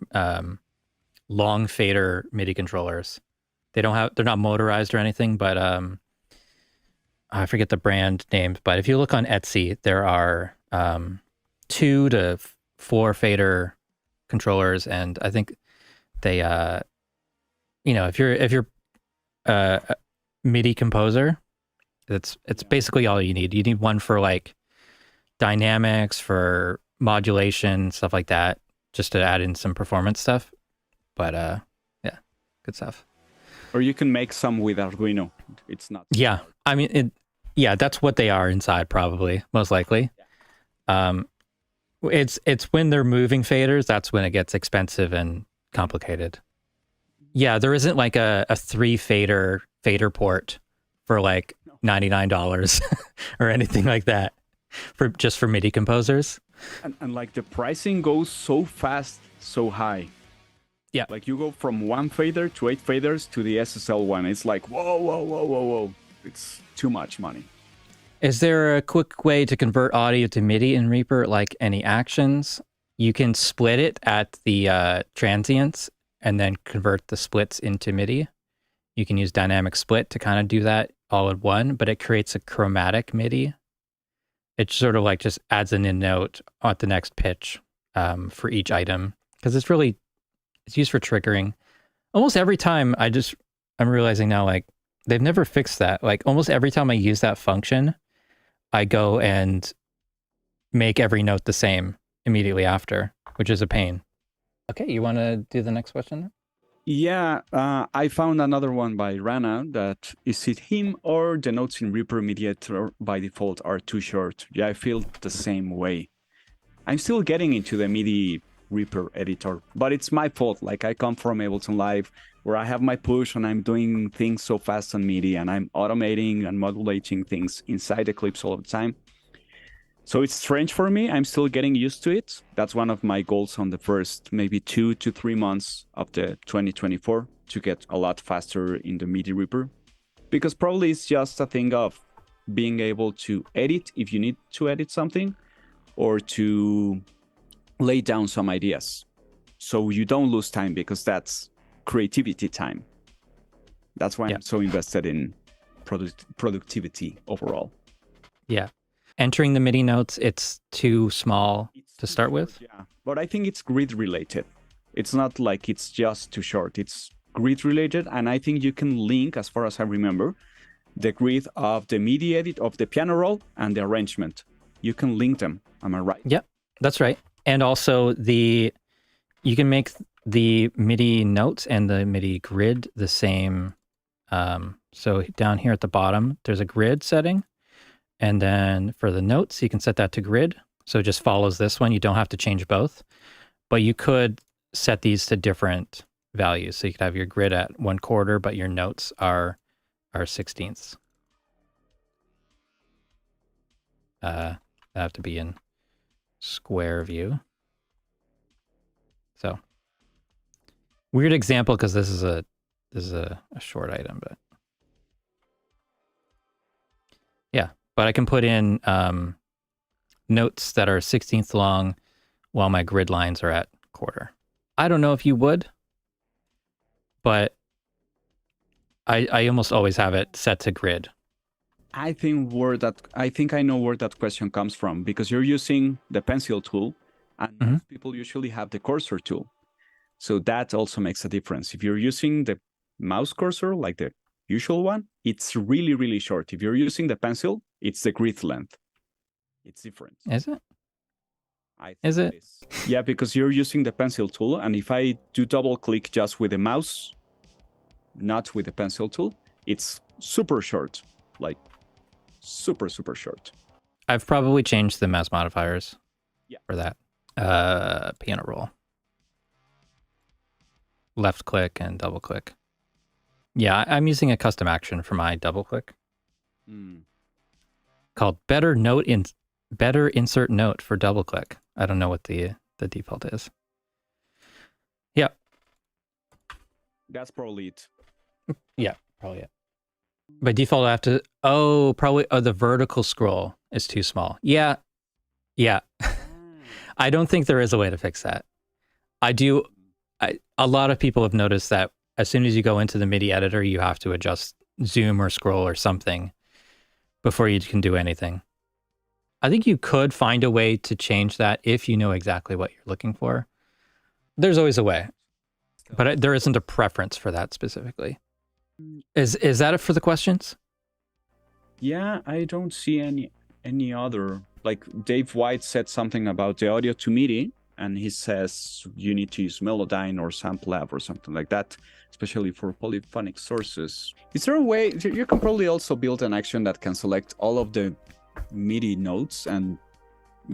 long fader MIDI controllers. They're not motorized or anything, but I forget the brand name. But if you look on Etsy, there are 2 to 4 fader controllers, and I think they, if you're a MIDI composer, it's basically all you need. You need one for like dynamics, for modulation, stuff like that, just to add in some performance stuff. But yeah, good stuff. Or you can make some with Arduino. It's not. Yeah, I mean, that's what they are inside, probably, most likely. Yeah. It's when they're moving faders, that's when it gets expensive and complicated. Yeah, there isn't like a 3 fader port for like $99 or anything like that for MIDI composers. And like the pricing goes so fast, so high. Yeah. Like you go from 1 fader to 8 faders to the SSL one. It's like, whoa. It's too much money. Is there a quick way to convert audio to MIDI in Reaper, like any actions? You can split it at the transients and then convert the splits into MIDI. You can use dynamic split to kind of do that all in one, but it creates a chromatic MIDI. It sort of like just adds an in note at the next pitch for each item, because it's used for triggering. Almost every time I'm realizing now, like, they've never fixed that. Like almost every time I use that function, I go and make every note the same immediately after, which is a pain. Okay, you want to do the next question? Yeah, I found another one by Rana that is it him or the notes in Reaper Mediator by default are too short? Yeah, I feel the same way. I'm still getting into the MIDI Reaper editor, but it's my fault. Like I come from Ableton Live where I have my push and I'm doing things so fast on MIDI and I'm automating and modulating things inside the clips all the time. So it's strange for me. I'm still getting used to it. That's one of my goals on the first maybe 2 to 3 months of the 2024 to get a lot faster in the MIDI Reaper. Because probably it's just a thing of being able to edit if you need to edit something or to lay down some ideas. So you don't lose time because that's creativity time. That's why I'm so invested in productivity overall. Yeah. Entering the MIDI notes, it's too small to too start short, with. Yeah, but I think it's grid related. It's not like it's just too short. It's grid related, and I think you can link, as far as I remember, the grid of the MIDI edit of the piano roll and the arrangement. You can link them. Am I right? Yep, that's right. And also you can make the MIDI notes and the MIDI grid the same. So down here at the bottom, there's a grid setting. And then for the notes, you can set that to grid. So it just follows this one. You don't have to change both. But you could set these to different values. So you could have your grid at 1/4, but your notes are 16ths. They have to be in square view. So weird example because this is a short item, but yeah. But I can put in notes that are 16th long while my grid lines are at 1/4. I don't know if you would, but I almost always have it set to grid. I think I know where that question comes from, because you're using the pencil tool, and most people usually have the cursor tool. So that also makes a difference. If you're using the mouse cursor, like the usual one, it's really, really short. If you're using the pencil, it's the grid length. It's different. Is it? Is it? Yeah, because you're using the pencil tool, and if I do double click just with the mouse, not with the pencil tool, it's super short, like super, super short. I've probably changed the mouse modifiers for that. Piano roll. Left click and double click. Yeah, I'm using a custom action for my double click called better insert note for double click. I don't know what the default is. Yeah. That's probably it. Yeah, probably it. By default, I have to, the vertical scroll is too small. Yeah. I don't think there is a way to fix that. A lot of people have noticed that as soon as you go into the MIDI editor, you have to adjust zoom or scroll or something before you can do anything. I think you could find a way to change that if you know exactly what you're looking for. There's always a way, but there isn't a preference for that specifically. Is that it for the questions? Yeah, I don't see any other. Like Dave White said something about the audio to MIDI, and he says you need to use Melodyne or SampleLab or something like that, especially for polyphonic sources. Is there a way you can probably also build an action that can select all of the MIDI notes and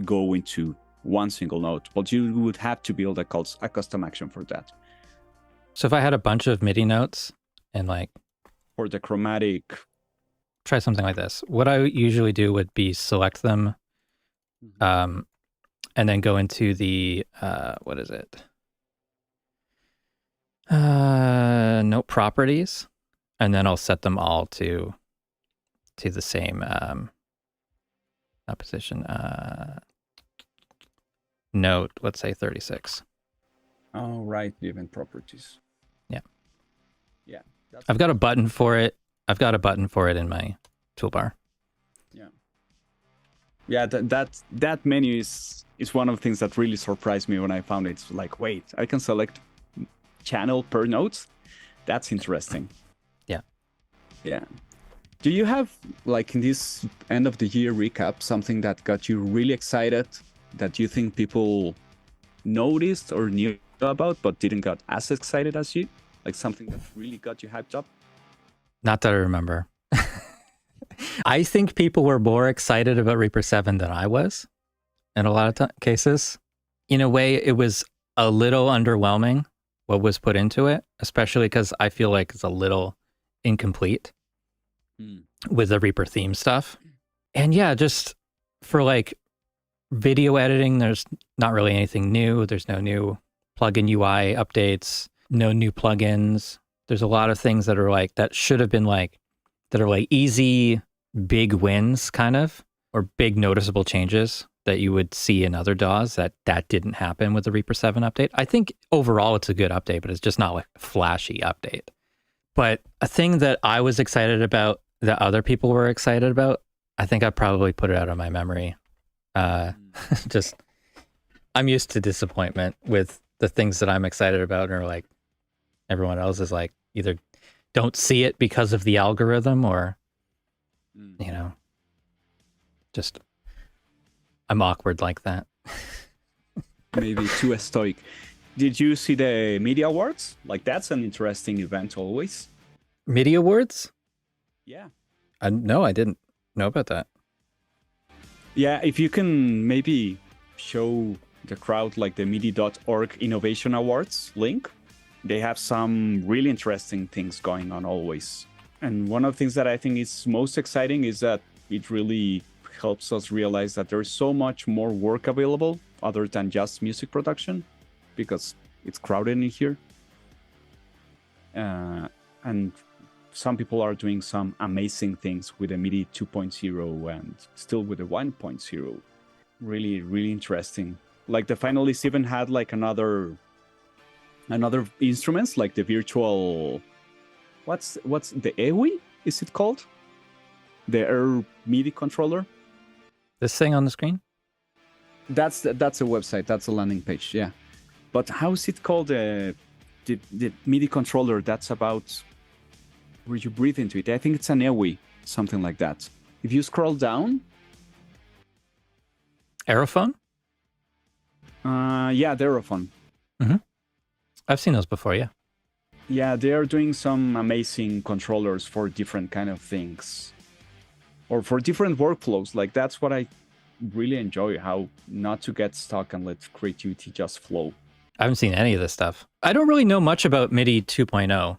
go into one single note, but you would have to build a custom action for that. So if I had a bunch of MIDI notes and like for the chromatic, try something like this. What I usually do would be select them, and then go into the what is it? Note properties, and then I'll set them all to the same position. Note, let's say 36. Oh, right, the event properties. Yeah. I've got a button for it. I've got a button for it in my toolbar. Yeah, that menu is one of the things that really surprised me when I found it. It's like, wait, I can select channel per notes? That's interesting. Yeah. Do you have, like, in this end of the year recap, something that got you really excited that you think people noticed or knew about but didn't get as excited as you? Like something that really got you hyped up? Not that I remember. I think people were more excited about Reaper 7 than I was in a lot of cases. In a way, it was a little underwhelming what was put into it, especially because I feel like it's a little incomplete with the Reaper theme stuff. And yeah, just for like video editing, there's not really anything new. There's no new plugin UI updates, no new plugins. There's a lot of things that are like, that should have been like, that are like easy, big wins kind of, or big noticeable changes that you would see in other DAWs that didn't happen with the Reaper 7 update. I think overall it's a good update, but it's just not like a flashy update. But a thing that I was excited about that other people were excited about, I think I probably put it out of my memory. Just, I'm used to disappointment with the things that I'm excited about, or like everyone else is like either don't see it because of the algorithm, or, you know, just I'm awkward like that. Maybe too stoic. Did you see the MIDI Awards? Like, that's an interesting event always. MIDI Awards? Yeah. No, I didn't know about that. Yeah, if you can maybe show the crowd like the MIDI.org Innovation Awards link, they have some really interesting things going on always. And one of the things that I think is most exciting is that it really helps us realize that there's so much more work available other than just music production, because it's crowded in here. And some people are doing some amazing things with the MIDI 2.0 and still with the 1.0. Really, really interesting. Like the finalists even had like another instruments, like the virtual, what's the EWI, is it called? The Air MIDI controller. This thing on the screen? That's a website. That's a landing page. Yeah, but how is it called? The MIDI controller. That's about where you breathe into it. I think it's an EWI, something like that. If you scroll down, Aerophone? Yeah, the Aerophone. Mm-hmm. I've seen those before. Yeah. Yeah, they are doing some amazing controllers for different kind of things, or for different workflows. Like that's what I really enjoy, how not to get stuck and let creativity just flow. I haven't seen any of this stuff. I don't really know much about MIDI 2.0.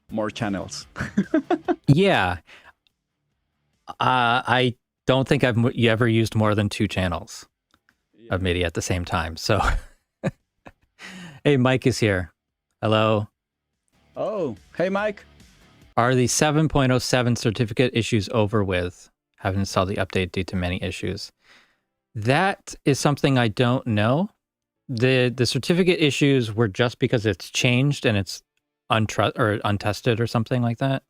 More channels. Yeah. I don't think I've ever used more than 2 channels of MIDI at the same time. So, hey, Mike is here. Hello. Oh, hey, Mike. Are the 7.07 certificate issues over with? Haven't installed the update due to many issues. That is something I don't know. The certificate issues were just because it's changed and it's untested or something like that.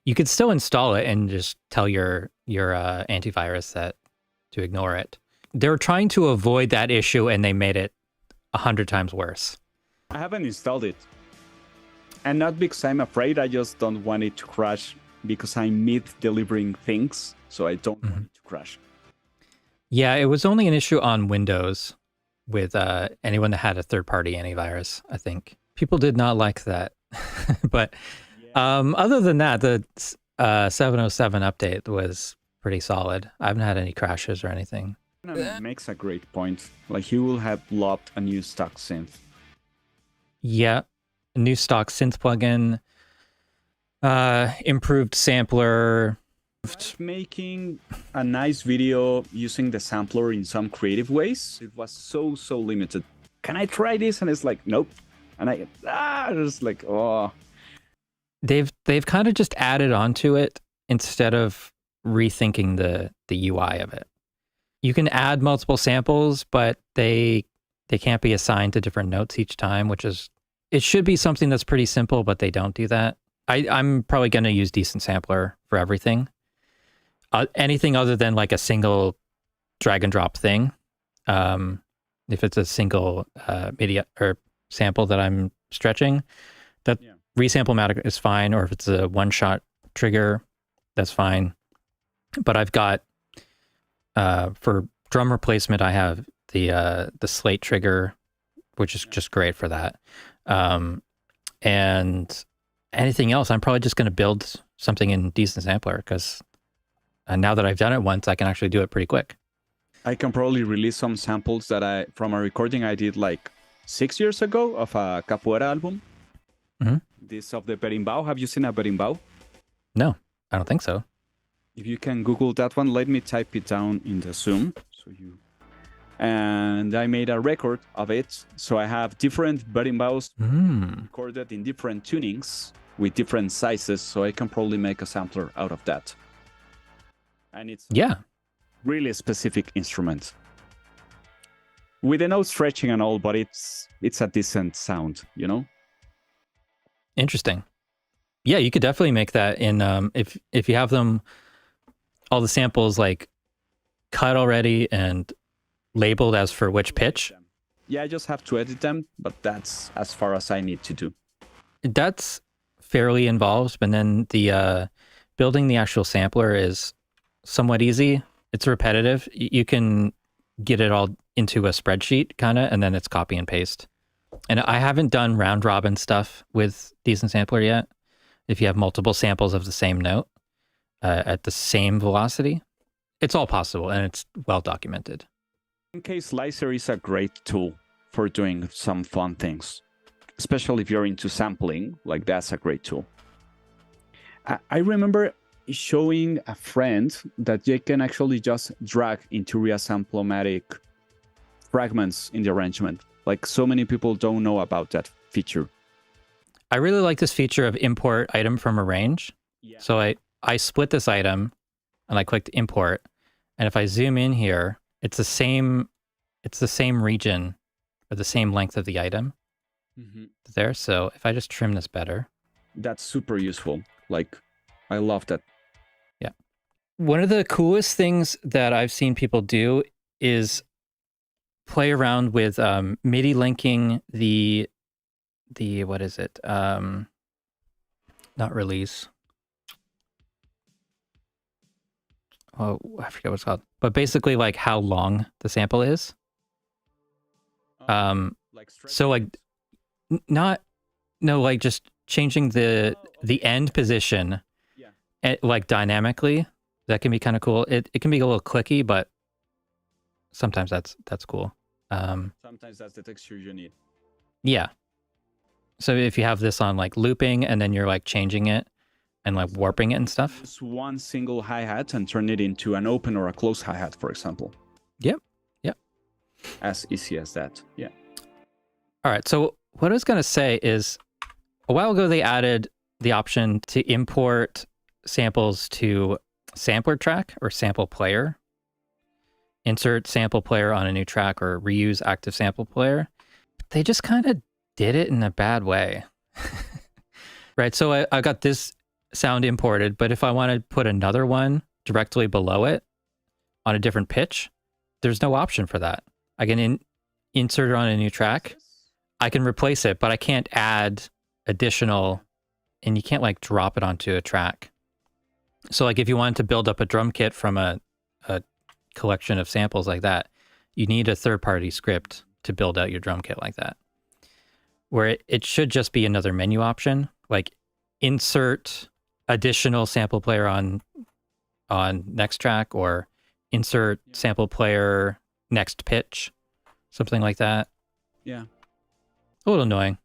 You could still install it and just tell your antivirus that to ignore it. They're trying to avoid that issue and they made it 100 times worse. I haven't installed it. And not because I'm afraid, I just don't want it to crash because I'm mid-delivering things, so I don't want it to crash. Yeah, it was only an issue on Windows with anyone that had a third-party antivirus, I think. People did not like that. But other than that, the 707 update was pretty solid. I haven't had any crashes or anything. Makes a great point. Like, he will have loved a new stock synth. Yeah, a new stock synth plugin, improved sampler. Making a nice video using the sampler in some creative ways. It was so limited. Can I try this? And it's like, nope. And it's like, oh. They've kind of just added onto it instead of rethinking the UI of it. You can add multiple samples, but they can't be assigned to different notes each time, which is, it should be something that's pretty simple, but they don't do that. I'm probably going to use Decent Sampler for everything. Anything other than like a single drag and drop thing. If it's a single MIDI or sample that I'm stretching, that resample matter is fine. Or if it's a one-shot trigger, that's fine. But I've got, for drum replacement, I have the slate trigger, which is just great for that. And anything else, I'm probably just going to build something in Decent Sampler because now that I've done it once, I can actually do it pretty quick. I can probably release some samples that from a recording I did like 6 years ago of a Capoeira album. Mm-hmm. This of the berimbau. Have you seen a berimbau? No, I don't think so. If you can Google that one, let me type it down in the Zoom. And I made a record of it. So I have different berimbaus recorded in different tunings with different sizes. So I can probably make a sampler out of that. And it's really specific instrument. With the note stretching and all, but it's a decent sound, you know? Interesting. Yeah, you could definitely make that in if you have them, all the samples like cut already and labeled as for which pitch. Yeah, I just have to edit them, but that's as far as I need to do. That's fairly involved, but then the building the actual sampler is somewhat easy. It's repetitive. You can get it all into a spreadsheet kind of, and then it's copy and paste. And I haven't done round robin stuff with Decent Sampler yet. If you have multiple samples of the same note at the same velocity, it's all possible and it's well documented. MK Slicer is a great tool for doing some fun things, especially if you're into sampling. Like, that's a great tool. I remember showing a friend that you can actually just drag into Reassemblomatic fragments in the arrangement. Like, so many people don't know about that feature. I really like this feature of import item from a range. Yeah. So I split this item and I clicked import. And if I zoom in here, it's the same region or the same length of the item there. So if I just trim this better. That's super useful. Like, I love that. Yeah. One of the coolest things that I've seen people do is play around with MIDI linking the what is it? Not release. Oh, I forget what it's called. But basically, like how long the sample is. So like, like just changing the end position, like dynamically. That can be kind of cool. It can be a little clicky, but sometimes that's cool. Sometimes that's the texture you need. Yeah. So if you have this on like looping and then you're like changing it and like warping it and stuff. Use one single hi-hat and turn it into an open or a close hi-hat, for example. Yep. Yep. As easy as that. Yeah. All right. So what I was going to say is a while ago, they added the option to import samples to sampler track or sample player. Insert sample player on a new track or reuse active sample player. They just kind of did it in a bad way. Right. So I got this sound imported, but if I want to put another one directly below it on a different pitch, there's no option for that. I can insert it on a new track. I can replace it, but I can't add additional, and you can't like drop it onto a track. So like if you wanted to build up a drum kit from a collection of samples like that, you need a third-party script to build out your drum kit like that. Where it should just be another menu option, like insert additional sample player on next track or insert sample player next pitch, something like that. Yeah. A little annoying.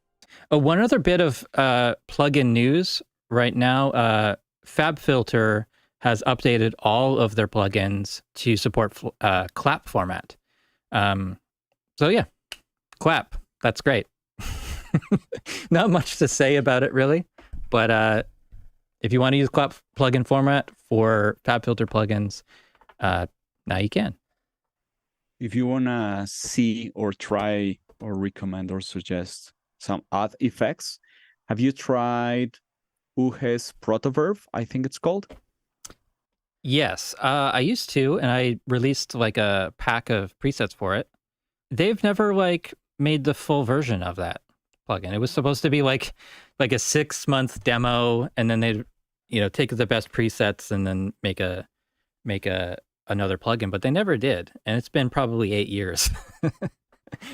One other bit of plugin news right now, Fabfilter has updated all of their plugins to support clap format. So yeah, clap. That's great. Not much to say about it really, but if you want to use clap plugin format for Fabfilter plugins, now you can. If you want to see or try or recommend or suggest some odd effects, have you tried Uge's Protoverb, I think it's called? Yes, I used to, and I released like a pack of presets for it. They've never like made the full version of that plugin. It was supposed to be like a 6-month demo, and then they'd take the best presets and then make another plugin, but they never did. And it's been probably 8 years.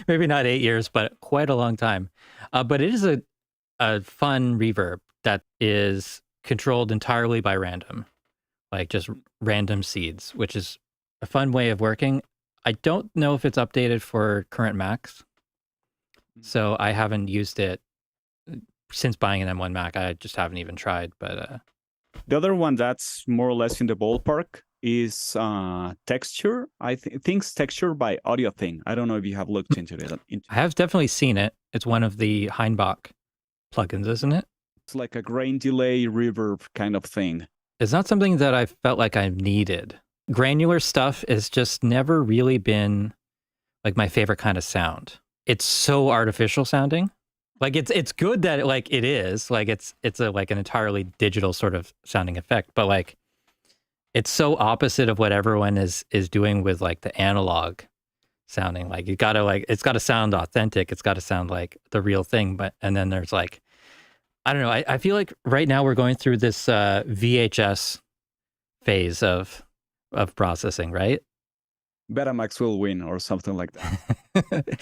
Maybe not 8 years, but quite a long time. But it is a fun reverb that is controlled entirely by random, like just random seeds, which is a fun way of working. I don't know if it's updated for current Macs, so I haven't used it since buying an M1 Mac. I just haven't even tried. But the other one that's more or less in the ballpark is Texture. I think Texture by Audio Thing. I don't know if you have looked into it. I have definitely seen it. It's one of the Heinbach plugins, isn't it? It's like a grain delay reverb kind of thing. It's not something that I felt like I've needed. Granular stuff has just never really been like my favorite kind of sound. It's so artificial sounding. Like it's good that it is like it's a like an entirely digital sort of sounding effect, but like it's so opposite of what everyone is doing with like the analog sounding. Like you gotta it's gotta sound authentic. It's gotta sound like the real thing. But and then there's like I don't know. I feel like right now we're going through this VHS phase of processing, right? Betamax will win or something like that.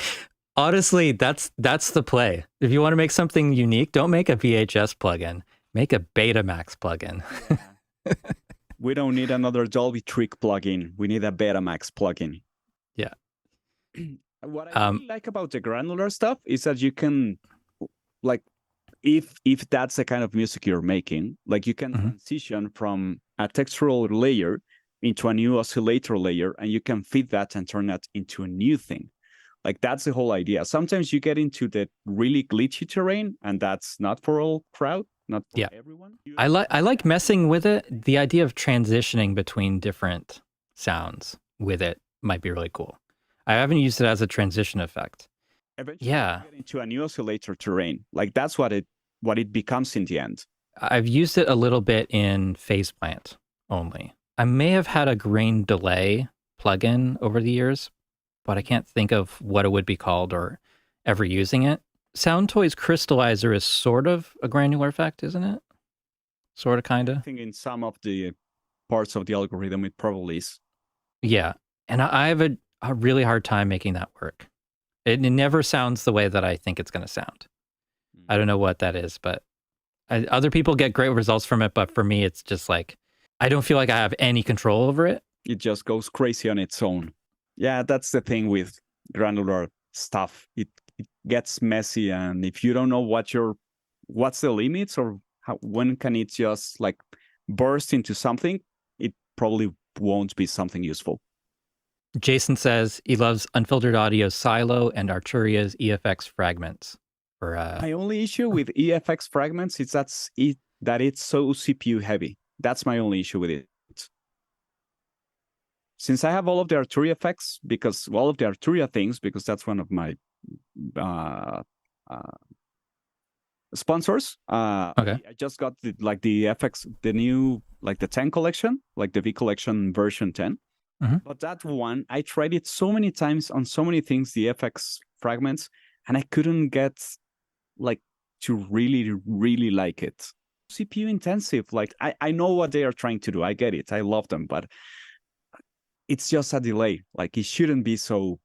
Honestly, that's the play. If you want to make something unique, don't make a VHS plugin. Make a Betamax plugin. We don't need another Dolby Trick plugin. We need a Betamax plugin. Yeah. What I really like about the granular stuff is that you can, like, if that's the kind of music you're making, like you can transition from a textural layer into a new oscillator layer, and you can feed that and turn that into a new thing. Like that's the whole idea. Sometimes you get into the really glitchy terrain, and that's not for all crowd, not for everyone. I like messing with it. The idea of transitioning between different sounds with it might be really cool. I haven't used it as a transition effect. Eventually you get into a new oscillator terrain. Like that's what it becomes in the end. I've used it a little bit in Phase Plant only. I may have had a grain delay plugin over the years, but I can't think of what it would be called or ever using it. Soundtoys Crystallizer is sort of a granular effect, isn't it? Sort of, kind of. I think in some of the parts of the algorithm, it probably is. Yeah, and I have a really hard time making that work. It never sounds the way that I think it's going to sound. I don't know what that is, but other people get great results from it. But for me, it's just like, I don't feel like I have any control over it. It just goes crazy on its own. Yeah, that's the thing with granular stuff. It gets messy, and if you don't know what's the limits or when can it just like burst into something, it probably won't be something useful. Jason says he loves Unfiltered Audio's Silo and Arturia's EFX fragments. My only issue with EFX fragments is that it's so CPU heavy. That's my only issue with it. Since I have all of the Arturia effects, because all of the Arturia things, because that's one of my sponsors. Okay. I just got the FX, the new, like the 10 collection, like the V collection version 10. But that one, I tried it so many times on so many things, the FX fragments, and I couldn't get like to really, really like it. CPU intensive. Like I know what they are trying to do. I get it. I love them, but it's just a delay. Like it shouldn't be so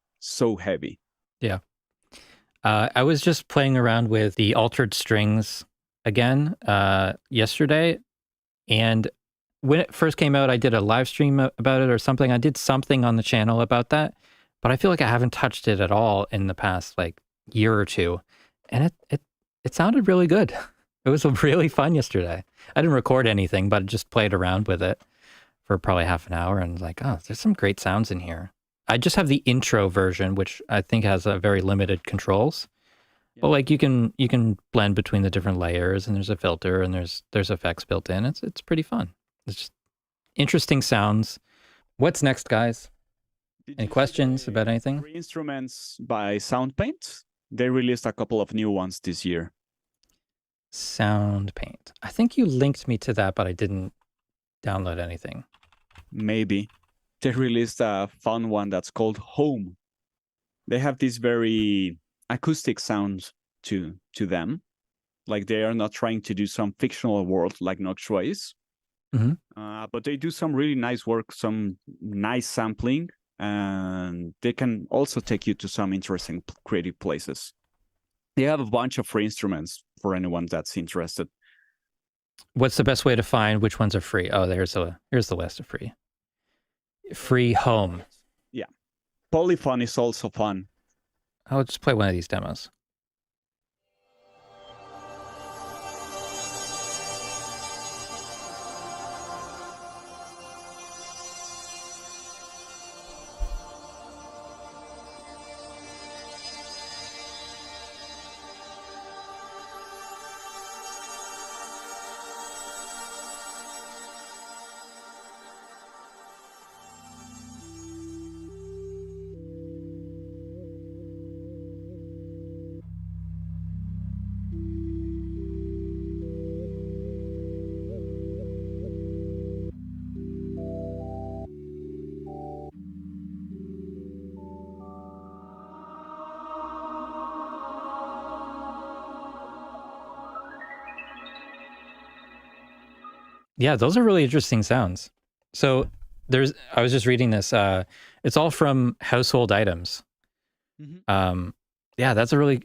heavy. Yeah. I was just playing around with the altered strings again yesterday, and when it first came out, I did a live stream about it or something. I did something on the channel about that, but I feel like I haven't touched it at all in the past like year or two, and it sounded really good. It was really fun yesterday. I didn't record anything, but just played around with it for probably half an hour, and like, oh, there's some great sounds in here. I just have the intro version, which I think has a very limited controls. Yeah. But like you can blend between the different layers, and there's a filter, and there's effects built in. It's pretty fun. It's just interesting sounds. What's next, guys? Any questions about anything? Free instruments by Soundpaint. They released a couple of new ones this year. Soundpaint. I think you linked me to that, but I didn't download anything. Maybe. They released a fun one that's called Home. They have this very acoustic sound to them. Like they are not trying to do some fictional world like Noxua. But they do some really nice work, some nice sampling, and they can also take you to some interesting creative places. They have a bunch of free instruments for anyone that's interested. What's the best way to find which ones are free? Oh, here's the list of free. Free Home. Yeah. Polyphone is also fun. I'll just play one of these demos. Yeah, those are really interesting sounds. So I was just reading this. It's all from Household Items. Yeah, that's a really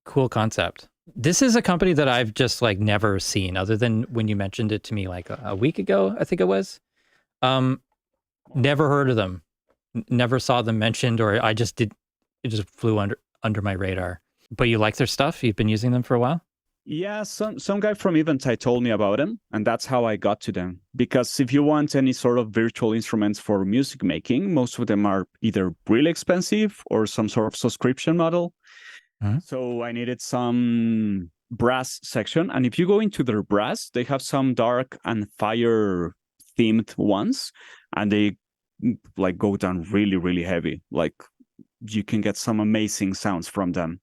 cool concept. This is a company that I've just like never seen, other than when you mentioned it to me like a week ago, I think it was. Never heard of them. Never saw them mentioned, or it just flew under my radar. But you like their stuff? You've been using them for a while? Yeah, some guy from Eventide told me about them, and that's how I got to them. Because if you want any sort of virtual instruments for music making, most of them are either really expensive or some sort of subscription model. So I needed some brass section, and if you go into their brass, they have some dark and fire themed ones, and they like go down really heavy. Like you can get some amazing sounds from them.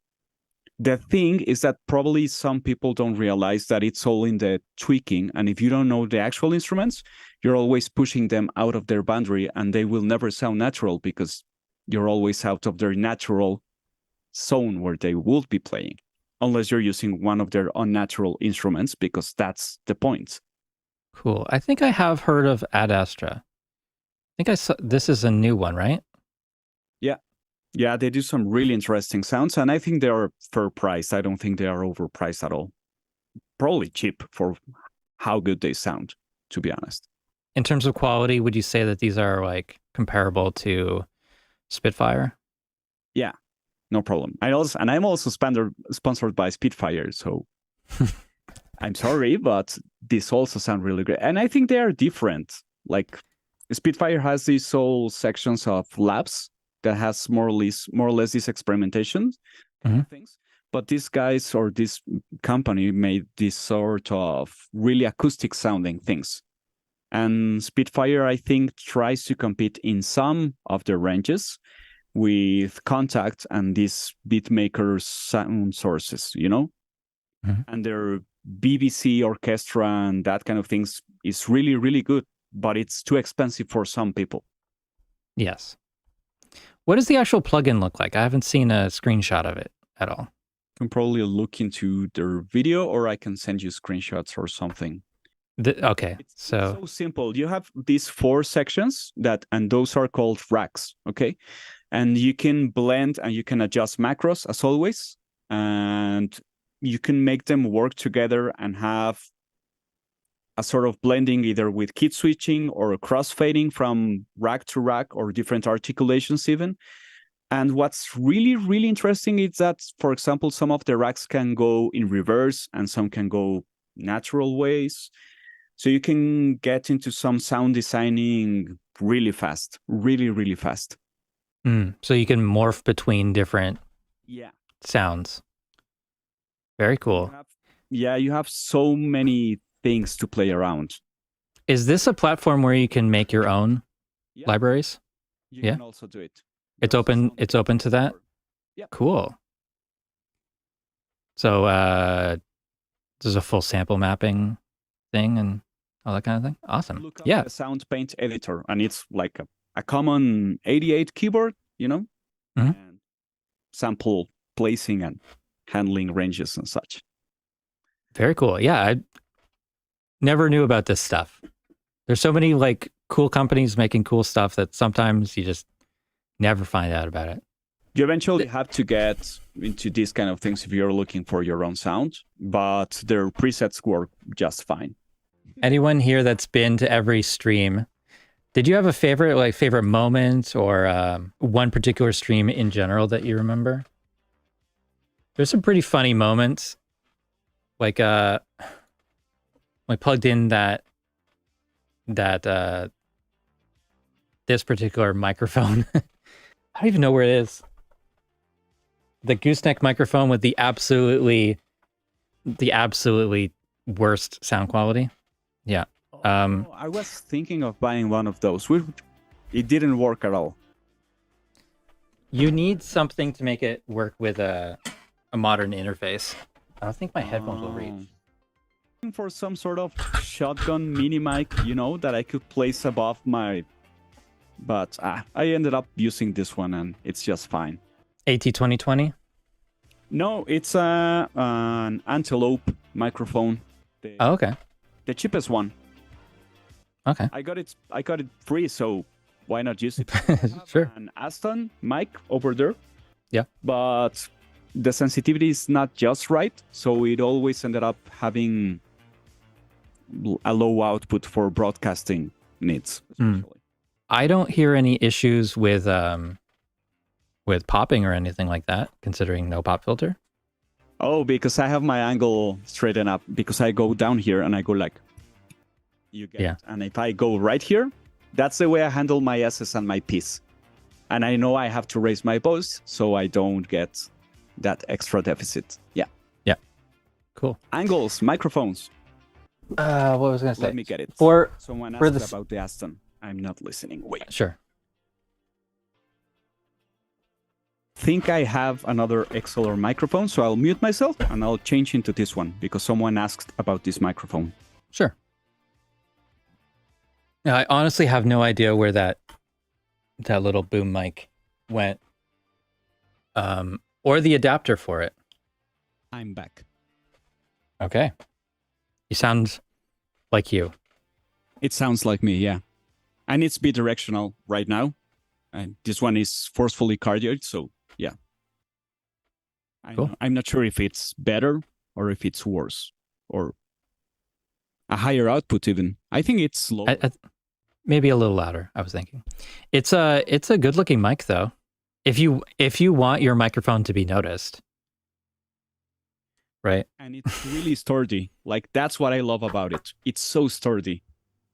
The thing is that probably some people don't realize that it's all in the tweaking. And if you don't know the actual instruments, you're always pushing them out of their boundary, and they will never sound natural because you're always out of their natural zone where they would be playing, unless you're using one of their unnatural instruments, because that's the point. Cool. I think I have heard of Ad Astra. I think I saw, this is a new one, right? Yeah, they do some really interesting sounds, and I think they are fair priced. I don't think they are overpriced at all. Probably cheap for how good they sound, to be honest. In terms of quality, would you say that these are like comparable to Spitfire? Yeah, no problem. I'm also sponsored by Spitfire, so I'm sorry, but these also sound really great. And I think they are different. Like Spitfire has these whole sections of labs that has more or less these experimentation things. But these guys or this company made this sort of really acoustic sounding things. And Spitfire, I think, tries to compete in some of the ranges with Contact and these beatmaker sound sources, you know? And their BBC orchestra and that kind of things is really good, but it's too expensive for some people. Yes. What does the actual plugin look like? I haven't seen a screenshot of it at all. You can probably look into their video, or I can send you screenshots or something. Okay, it's so simple. You have these 4 sections and those are called racks, okay? And you can blend and you can adjust macros as always, and you can make them work together and have a sort of blending either with key switching or crossfading from rack to rack or different articulations even. And what's really interesting is that, for example, some of the racks can go in reverse and some can go natural ways. So you can get into some sound designing really fast, really fast. So you can morph between different sounds. Very cool. You have so many things to play around. Is this a platform where you can make your own libraries? You can also do it. It's open to that? Yeah. Cool. So there's a full sample mapping thing and all that kind of thing? Awesome. Look up the Soundpaint editor, and it's like a common 88 keyboard, you know? And sample placing and handling ranges and such. Very cool. Yeah, I never knew about this stuff. There's so many like cool companies making cool stuff that sometimes you just never find out about it. You eventually have to get into these kind of things if you're looking for your own sound, but their presets work just fine. Anyone here that's been to every stream, did you have a favorite moment or one particular stream in general that you remember? There's some pretty funny moments. Like I plugged in this particular microphone. I don't even know where it is. The gooseneck microphone with the absolutely worst sound quality. Yeah. I was thinking of buying one of those. It didn't work at all. You need something to make it work with a modern interface. I don't think my headphones will reach. For some sort of shotgun mini mic, you know, that I could place above my... But I ended up using this one and it's just fine. AT2020? No, it's an Antelope microphone. Oh, okay. The cheapest one. Okay. I got it free, so why not use it? Sure. An Aston mic over there. Yeah. But the sensitivity is not just right, so it always ended up having a low output for broadcasting needs, especially. I don't hear any issues with popping or anything like that, considering no pop filter. Oh, because I have my angle straightened up, because I go down here and I go like, you get it. And if I go right here, that's the way I handle my S's and my P's. And I know I have to raise my voice so I don't get that extra deficit. Yeah. Yeah. Cool. Angles, microphones. What was I going to say? Let me get it. Someone asked about the Aston. I'm not listening. Wait. Sure. Think I have another XLR microphone, so I'll mute myself and I'll change into this one because someone asked about this microphone. Sure. Now, I honestly have no idea where that little boom mic went, or the adapter for it. I'm back. Okay. You sound like you. It sounds like me, yeah. And it's bidirectional right now. And this one is forcefully cardioid, so yeah. Cool. I'm not sure if it's better or if it's worse or a higher output even. I think it's lower. Maybe a little louder, I was thinking. It's a good looking mic though. If you want your microphone to be noticed. Right? And it's really sturdy. Like that's what I love about it. It's so sturdy.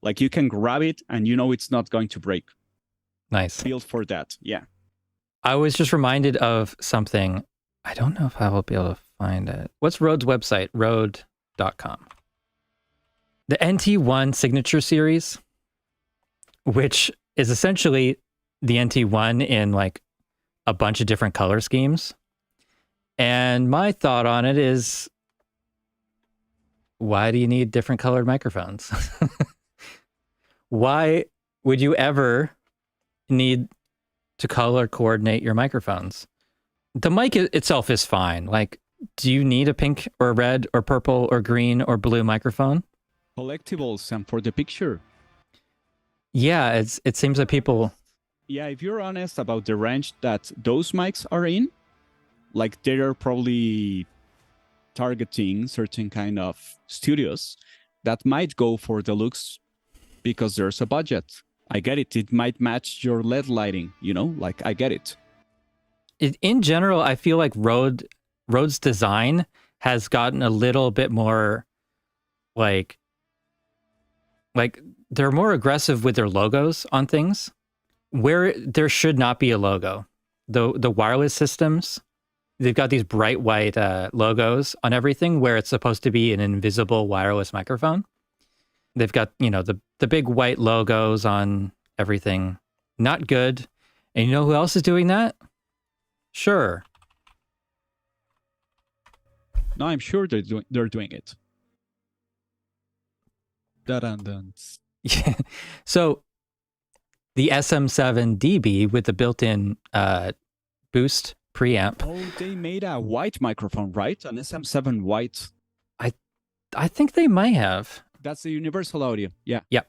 Like you can grab it and you know it's not going to break. Nice. Built for that. Yeah. I was just reminded of something. I don't know if I will be able to find it. What's Rode's website? Rode.com. The NT1 signature series, which is essentially the NT1 in like a bunch of different color schemes. And my thought on it is, why do you need different colored microphones? Why would you ever need to color coordinate your microphones? The mic itself is fine. Like, do you need a pink or red or purple or green or blue microphone? Collectibles and for the picture. Yeah, it seems that people... Yeah, if you're honest about the range that those mics are in, like they're probably targeting certain kind of studios that might go for the looks because there's a budget. I get it. It might match your LED lighting, you know, like I get it. In general, I feel like Rode's design has gotten a little bit more like they're more aggressive with their logos on things where there should not be a logo. The wireless systems, they've got these bright white logos on everything where it's supposed to be an invisible wireless microphone. They've got, you know, the big white logos on everything. Not good. And you know who else is doing that? Sure. No, I'm sure they're doing it. Dun-dun-dun. Yeah. So the SM7DB with the built-in boost preamp. Oh, they made a white microphone, right? An SM7 white. I think they might have. That's the universal audio. Yeah. Yeah.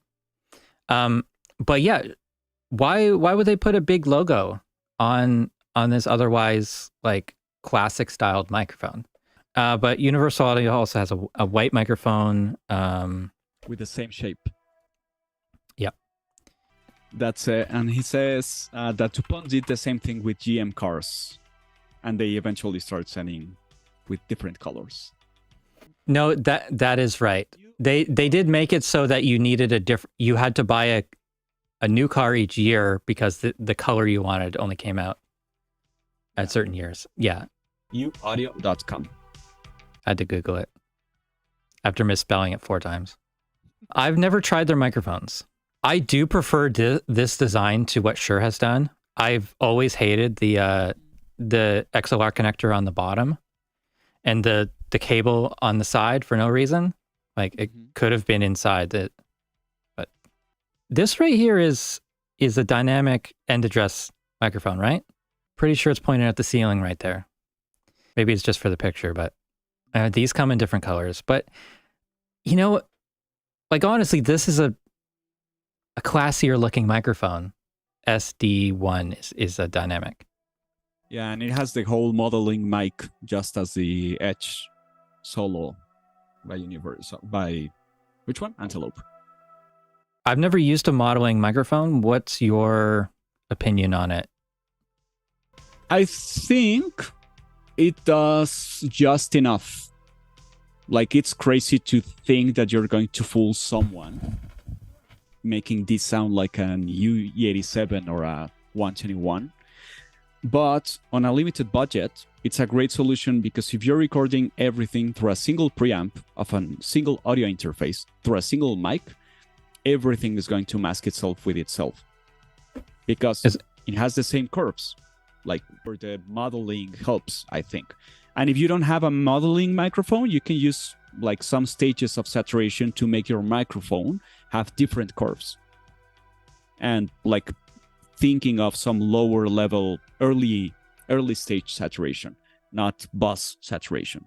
But yeah, why would they put a big logo on this otherwise like classic styled microphone? But Universal Audio also has a white microphone with the same shape. Yeah. That's it. And he says that DuPont did the same thing with GM cars, and they eventually start sending with different colors. No, that is right. They did make it so that you needed you had to buy a new car each year because the color you wanted only came out at certain years. Yeah. Uaudio.com. I had to Google it after misspelling it 4 times. I've never tried their microphones. I do prefer this design to what Shure has done. I've always hated the XLR connector on the bottom and the cable on the side for no reason. Like it could have been inside it. But this right here is a dynamic end address microphone, right? Pretty sure it's pointing at the ceiling right there. Maybe it's just for the picture, but these come in different colors. But, you know, like honestly, this is a classier looking microphone. SD1 is a dynamic. Yeah, and it has the whole modeling mic, just as the Edge Solo by Universal. By which one? Antelope. I've never used a modeling microphone. What's your opinion on it? I think it does just enough. Like, it's crazy to think that you're going to fool someone making this sound like an U87 or a 121. But on a limited budget, it's a great solution because if you're recording everything through a single preamp of a single audio interface, through a single mic, everything is going to mask itself with itself. Because it has the same curves, like where the modeling helps, I think. And if you don't have a modeling microphone, you can use like some stages of saturation to make your microphone have different curves. And like thinking of some lower level early stage saturation, not bus saturation.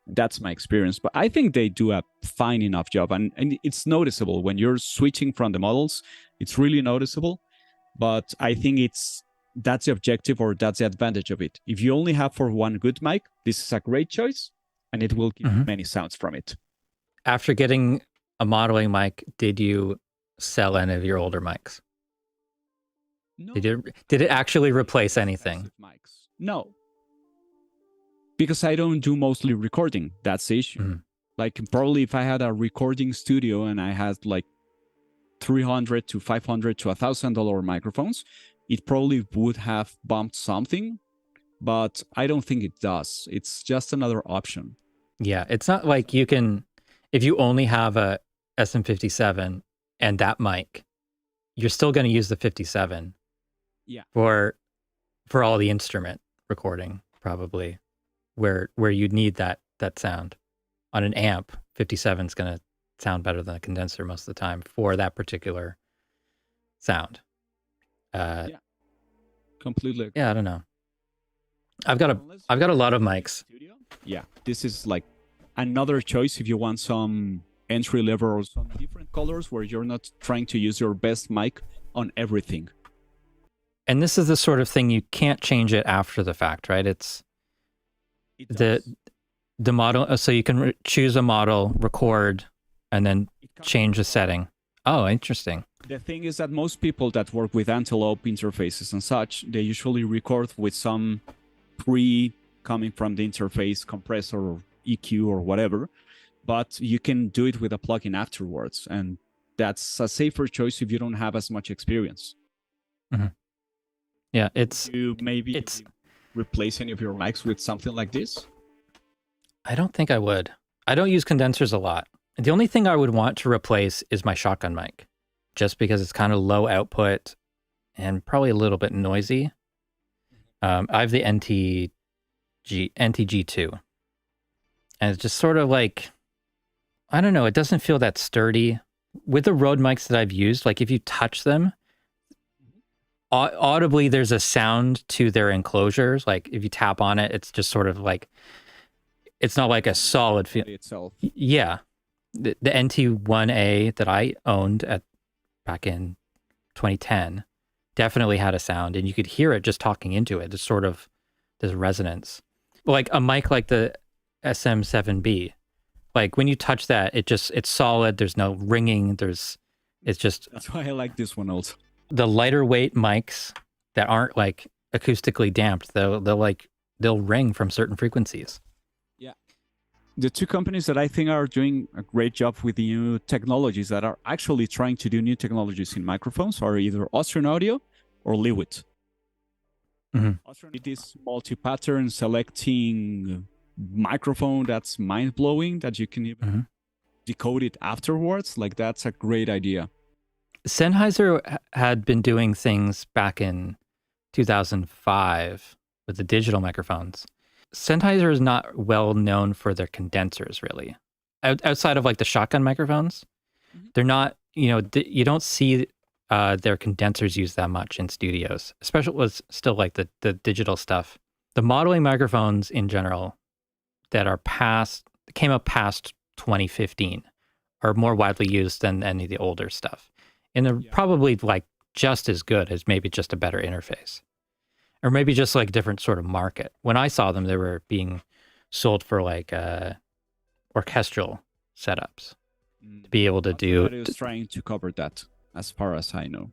That's my experience, but I think they do a fine enough job, and it's noticeable when you're switching from the models. It's really noticeable, but I think that's the objective, or that's the advantage of it. If you only have for one good mic, this is a great choice, and it will give you many sounds from it. After getting a modeling mic, did you sell any of your older mics? No. Did it actually replace anything? Mics. No. Because I don't do mostly recording. That's the issue. Like, probably if I had a recording studio and I had like $300 to $500 to $1,000 microphones, it probably would have bumped something, but I don't think it does. It's just another option. Yeah, it's not like you can, if you only have a SM57 and that mic, you're still going to use the 57. Yeah. For all the instrument recording, probably, where you'd need that sound. On an amp, 57 is going to sound better than a condenser most of the time for that particular sound. Yeah. Completely. Yeah, I don't know. I've got a lot of mics. Yeah, this is like another choice if you want some entry level or some different colors where you're not trying to use your best mic on everything. And this is the sort of thing you can't change it after the fact, right? It's the model. So you can choose a model, record, and then change the setting. Oh, interesting. The thing is that most people that work with Antelope interfaces and such, they usually record with some coming from the interface compressor or EQ or whatever, but you can do it with a plugin afterwards, and that's a safer choice if you don't have as much experience. Yeah, you maybe replace any of your mics with something like this? I don't think I would. I don't use condensers a lot. The only thing I would want to replace is my shotgun mic, just because it's kind of low output and probably a little bit noisy. I have the NTG2, and it's just sort of like, I don't know, it doesn't feel that sturdy. With the Rode mics that I've used, like if you touch them, audibly there's a sound to their enclosures. Like if you tap on it, it's just sort of like, it's not like a solid feel itself. Yeah. The NT1A that I owned back in 2010 definitely had a sound, and you could hear it just talking into it. It's sort of this resonance. Like a mic like the SM7B, like when you touch that, it's solid. There's no ringing. That's why I like this one also. The lighter weight mics that aren't like acoustically damped, they'll ring from certain frequencies. Yeah. The two companies that I think are doing a great job with the new technologies, that are actually trying to do new technologies in microphones, are either Austrian Audio or Lewitt. Austrian, it is multi-pattern selecting microphone that's mind-blowing, that you can even decode it afterwards. Like, that's a great idea. Sennheiser had been doing things back in 2005 with the digital microphones. Sennheiser is not well known for their condensers, really. Outside of like the shotgun microphones, they're not, you don't see their condensers used that much in studios, especially with still like the digital stuff. The modeling microphones in general that came up past 2015 are more widely used than any of the older stuff. And they're probably like just as good as maybe just a better interface. Or maybe just like a different sort of market. When I saw them, they were being sold for like orchestral setups to be able to do. Everybody was trying to cover that, as far as I know.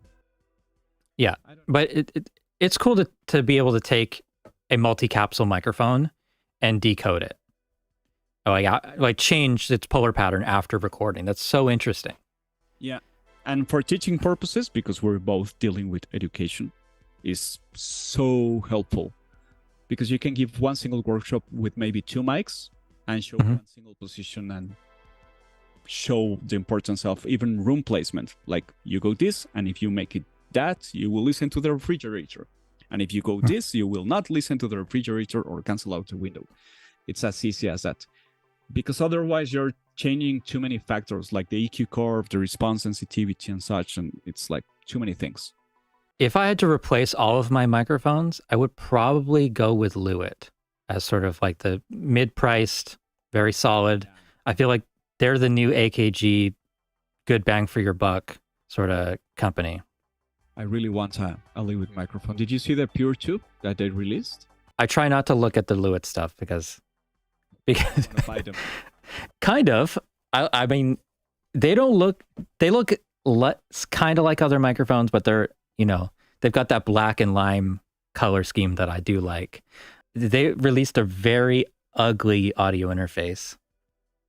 Yeah, but it's cool to be able to take a multi-capsule microphone and decode it. Like change its polar pattern after recording. That's so interesting. Yeah, and for teaching purposes, because we're both dealing with education, is so helpful. Because you can give one single workshop with maybe 2 mics and show one single position and show the importance of even room placement. Like you go this, and if you make it that, you will listen to the refrigerator. And if you go this, you will not listen to the refrigerator or cancel out the window. It's as easy as that. Because otherwise you're changing too many factors like the EQ curve, the response sensitivity and such, and it's like too many things. If I had to replace all of my microphones, I would probably go with Lewitt as sort of like the mid-priced, very solid. Yeah. I feel like they're the new AKG, good bang for your buck sort of company. I really want a Lewitt microphone. Did you see the Pure Tube that they released? I try not to look at the Lewitt stuff because Buy them. kind of. I mean, they look kind of like other microphones, but they're, they've got that black and lime color scheme that I do like. They released a very ugly audio interface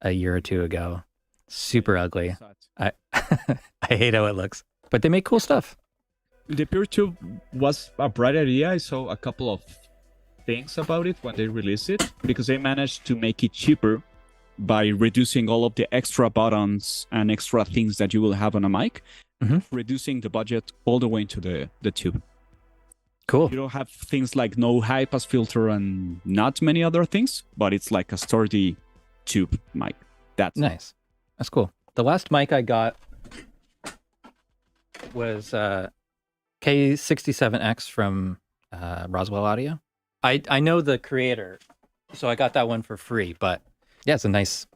a year or two ago. Super ugly. I hate how it looks, but they make cool stuff. The PureTube was a bright idea. I saw a couple of things about it when they released it, because they managed to make it cheaper by reducing all of the extra buttons and extra things that you will have on a mic, reducing the budget all the way into the tube. Cool. You don't have things like no high pass filter and not many other things, but it's like a sturdy tube mic. That's nice. That's cool. The last mic I got was K67X from Roswell Audio. I know the creator, so I got that one for free. But yeah, it's a nice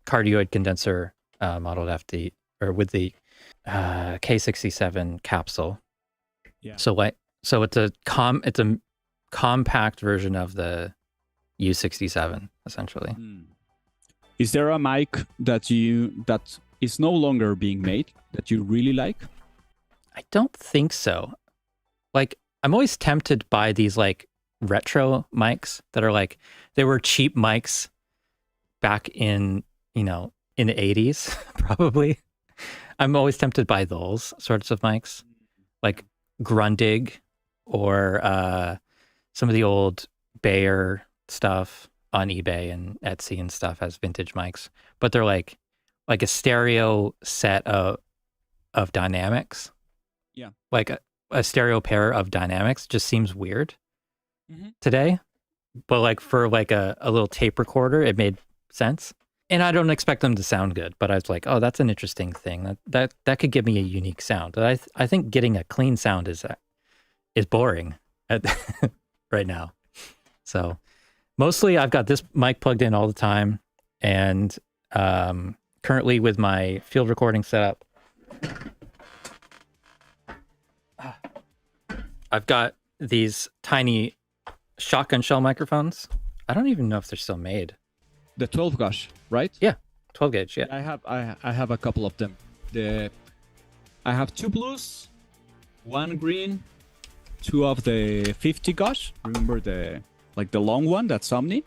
cardioid condenser modeled after with the K67 capsule. Yeah. So it's a compact version of the U67 essentially. Is there a mic that is no longer being made that you really like? I don't think so. Like, I'm always tempted by these like retro mics that are like, they were cheap mics back in the 80s, probably. I'm always tempted by those sorts of mics, like Grundig or some of the old Bayer stuff on eBay and Etsy and stuff as vintage mics, but they're like a stereo set of dynamics. Yeah. Like a stereo pair of dynamics just seems weird today. But like for like a little tape recorder, it made sense. And I don't expect them to sound good, but I was like, oh, that's an interesting thing. That could give me a unique sound. I think getting a clean sound is boring right now. So mostly I've got this mic plugged in all the time, and currently with my field recording setup, I've got these tiny shotgun shell microphones. I don't even know if they're still made. The 12 gauge, right? Yeah, 12 gauge. Yeah, I have a couple of them. I have 2 blues, 1 green, 2 of the 50 gauge. Remember the long one, that's Omni?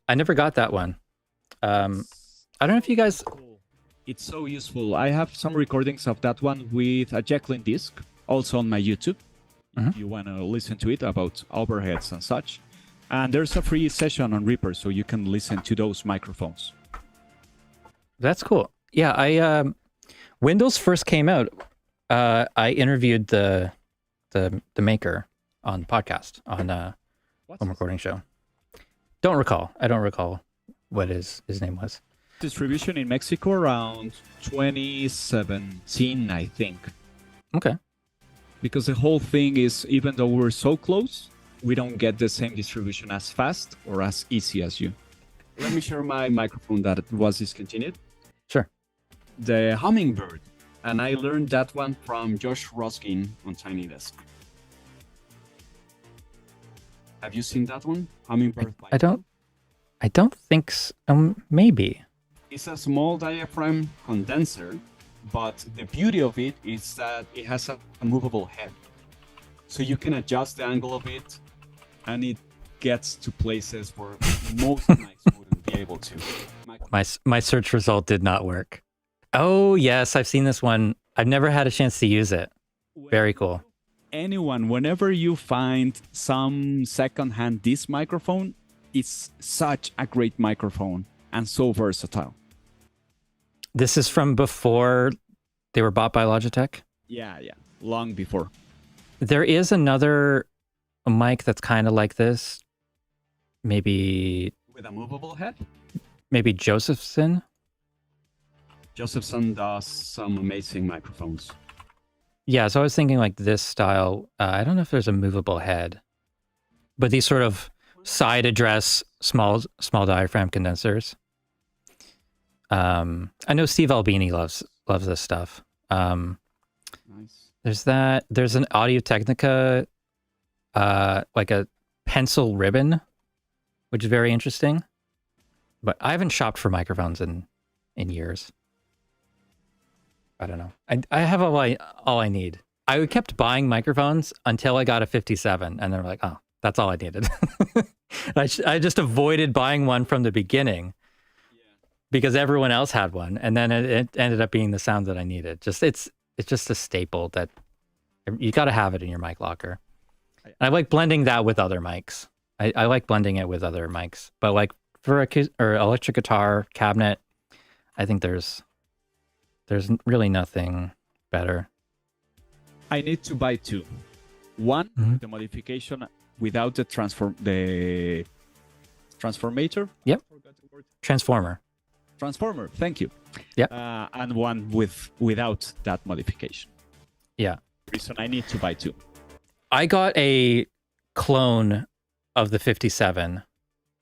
I never got that one. I don't know if you guys. It's so useful. I have some recordings of that one with a Jacqueline disc, also on my YouTube. If you want to listen to it about overheads and such. And there's a free session on Reaper, so you can listen to those microphones. That's cool. Yeah, Windows first came out. I interviewed the maker on the podcast on home recording show. Don't recall. I don't recall what his name was. Distribution in Mexico around 2017, I think. Okay. Because the whole thing is, even though we're so close, we don't get the same distribution as fast or as easy as you. Let me share my microphone that was discontinued. Sure. The Hummingbird And I learned that one from Josh Roskin on Tiny Desk. Have you seen that one? Hummingbird by I don't think so. Maybe. It's a small diaphragm condenser, but the beauty of it is that it has a movable head. So you can adjust the angle of it, and it gets to places where most mics wouldn't be able to. My search result did not work. Oh, yes, I've seen this one. I've never had a chance to use it. Very cool. Anyone, whenever you find some secondhand disc microphone, it's such a great microphone and so versatile. This is from before they were bought by Logitech? Yeah, long before. There is another mic that's kind of like this. Maybe... With a movable head? Maybe Josephson? Josephson does some amazing microphones. Yeah, so I was thinking like this style. I don't know if there's a movable head, but these sort of side address small diaphragm condensers. I know Steve Albini loves this stuff. Nice. There's that. There's an Audio Technica, like a pencil ribbon, which is very interesting. But I haven't shopped for microphones in years. I don't know. I have all I need. I kept buying microphones until I got a 57, and they're like, oh, that's all I needed. I just avoided buying one from the beginning because everyone else had one, and then it ended up being the sound that I needed. It's just a staple that you got to have it in your mic locker. And I like blending that with other mics. I like blending it with other mics, but like for or electric guitar cabinet, I think there's really nothing better. I need to buy two. One, the modification without the transformator. Yep. Transformer. Thank you. Yep. And one without that modification. Yeah. Reason I need to buy two. I got a clone of the 57,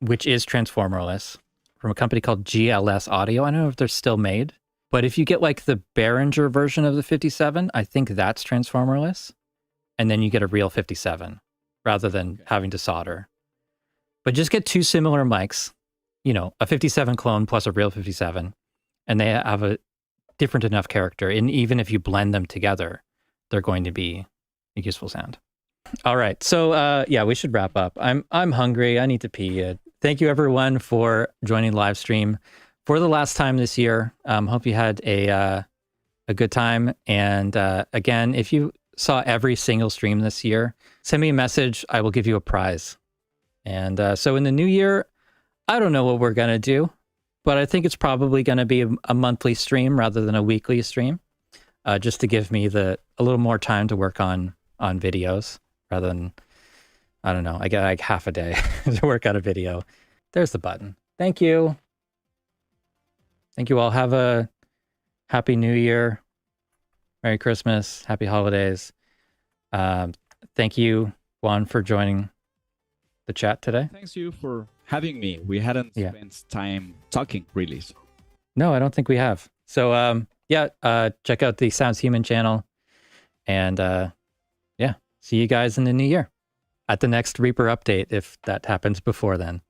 which is transformerless, from a company called GLS Audio. I don't know if they're still made. But if you get like the Behringer version of the 57, I think that's transformerless. And then you get a real 57 rather than having to solder. But just get two similar mics, you know, a 57 clone plus a real 57. And they have a different enough character. And even if you blend them together, they're going to be a useful sound. All right. So yeah, we should wrap up. I'm hungry. I need to pee. Thank you everyone for joining the live stream for the last time this year. Hope you had a good time. And again, if you saw every single stream this year, send me a message. I will give you a prize. And so in the new year, I don't know what we're going to do, but I think it's probably going to be a monthly stream rather than a weekly stream, just to give me a little more time to work on videos rather than, I don't know, I get like half a day to work on a video. There's the button. Thank you. Thank you all. Have a happy new year. Merry Christmas. Happy holidays. Thank you, Juan, for joining the chat today. Thanks you for having me. We hadn't spent time talking, really. So. No, I don't think we have. So, check out the Sounds Human channel. And, see you guys in the new year at the next Reaper update, if that happens before then.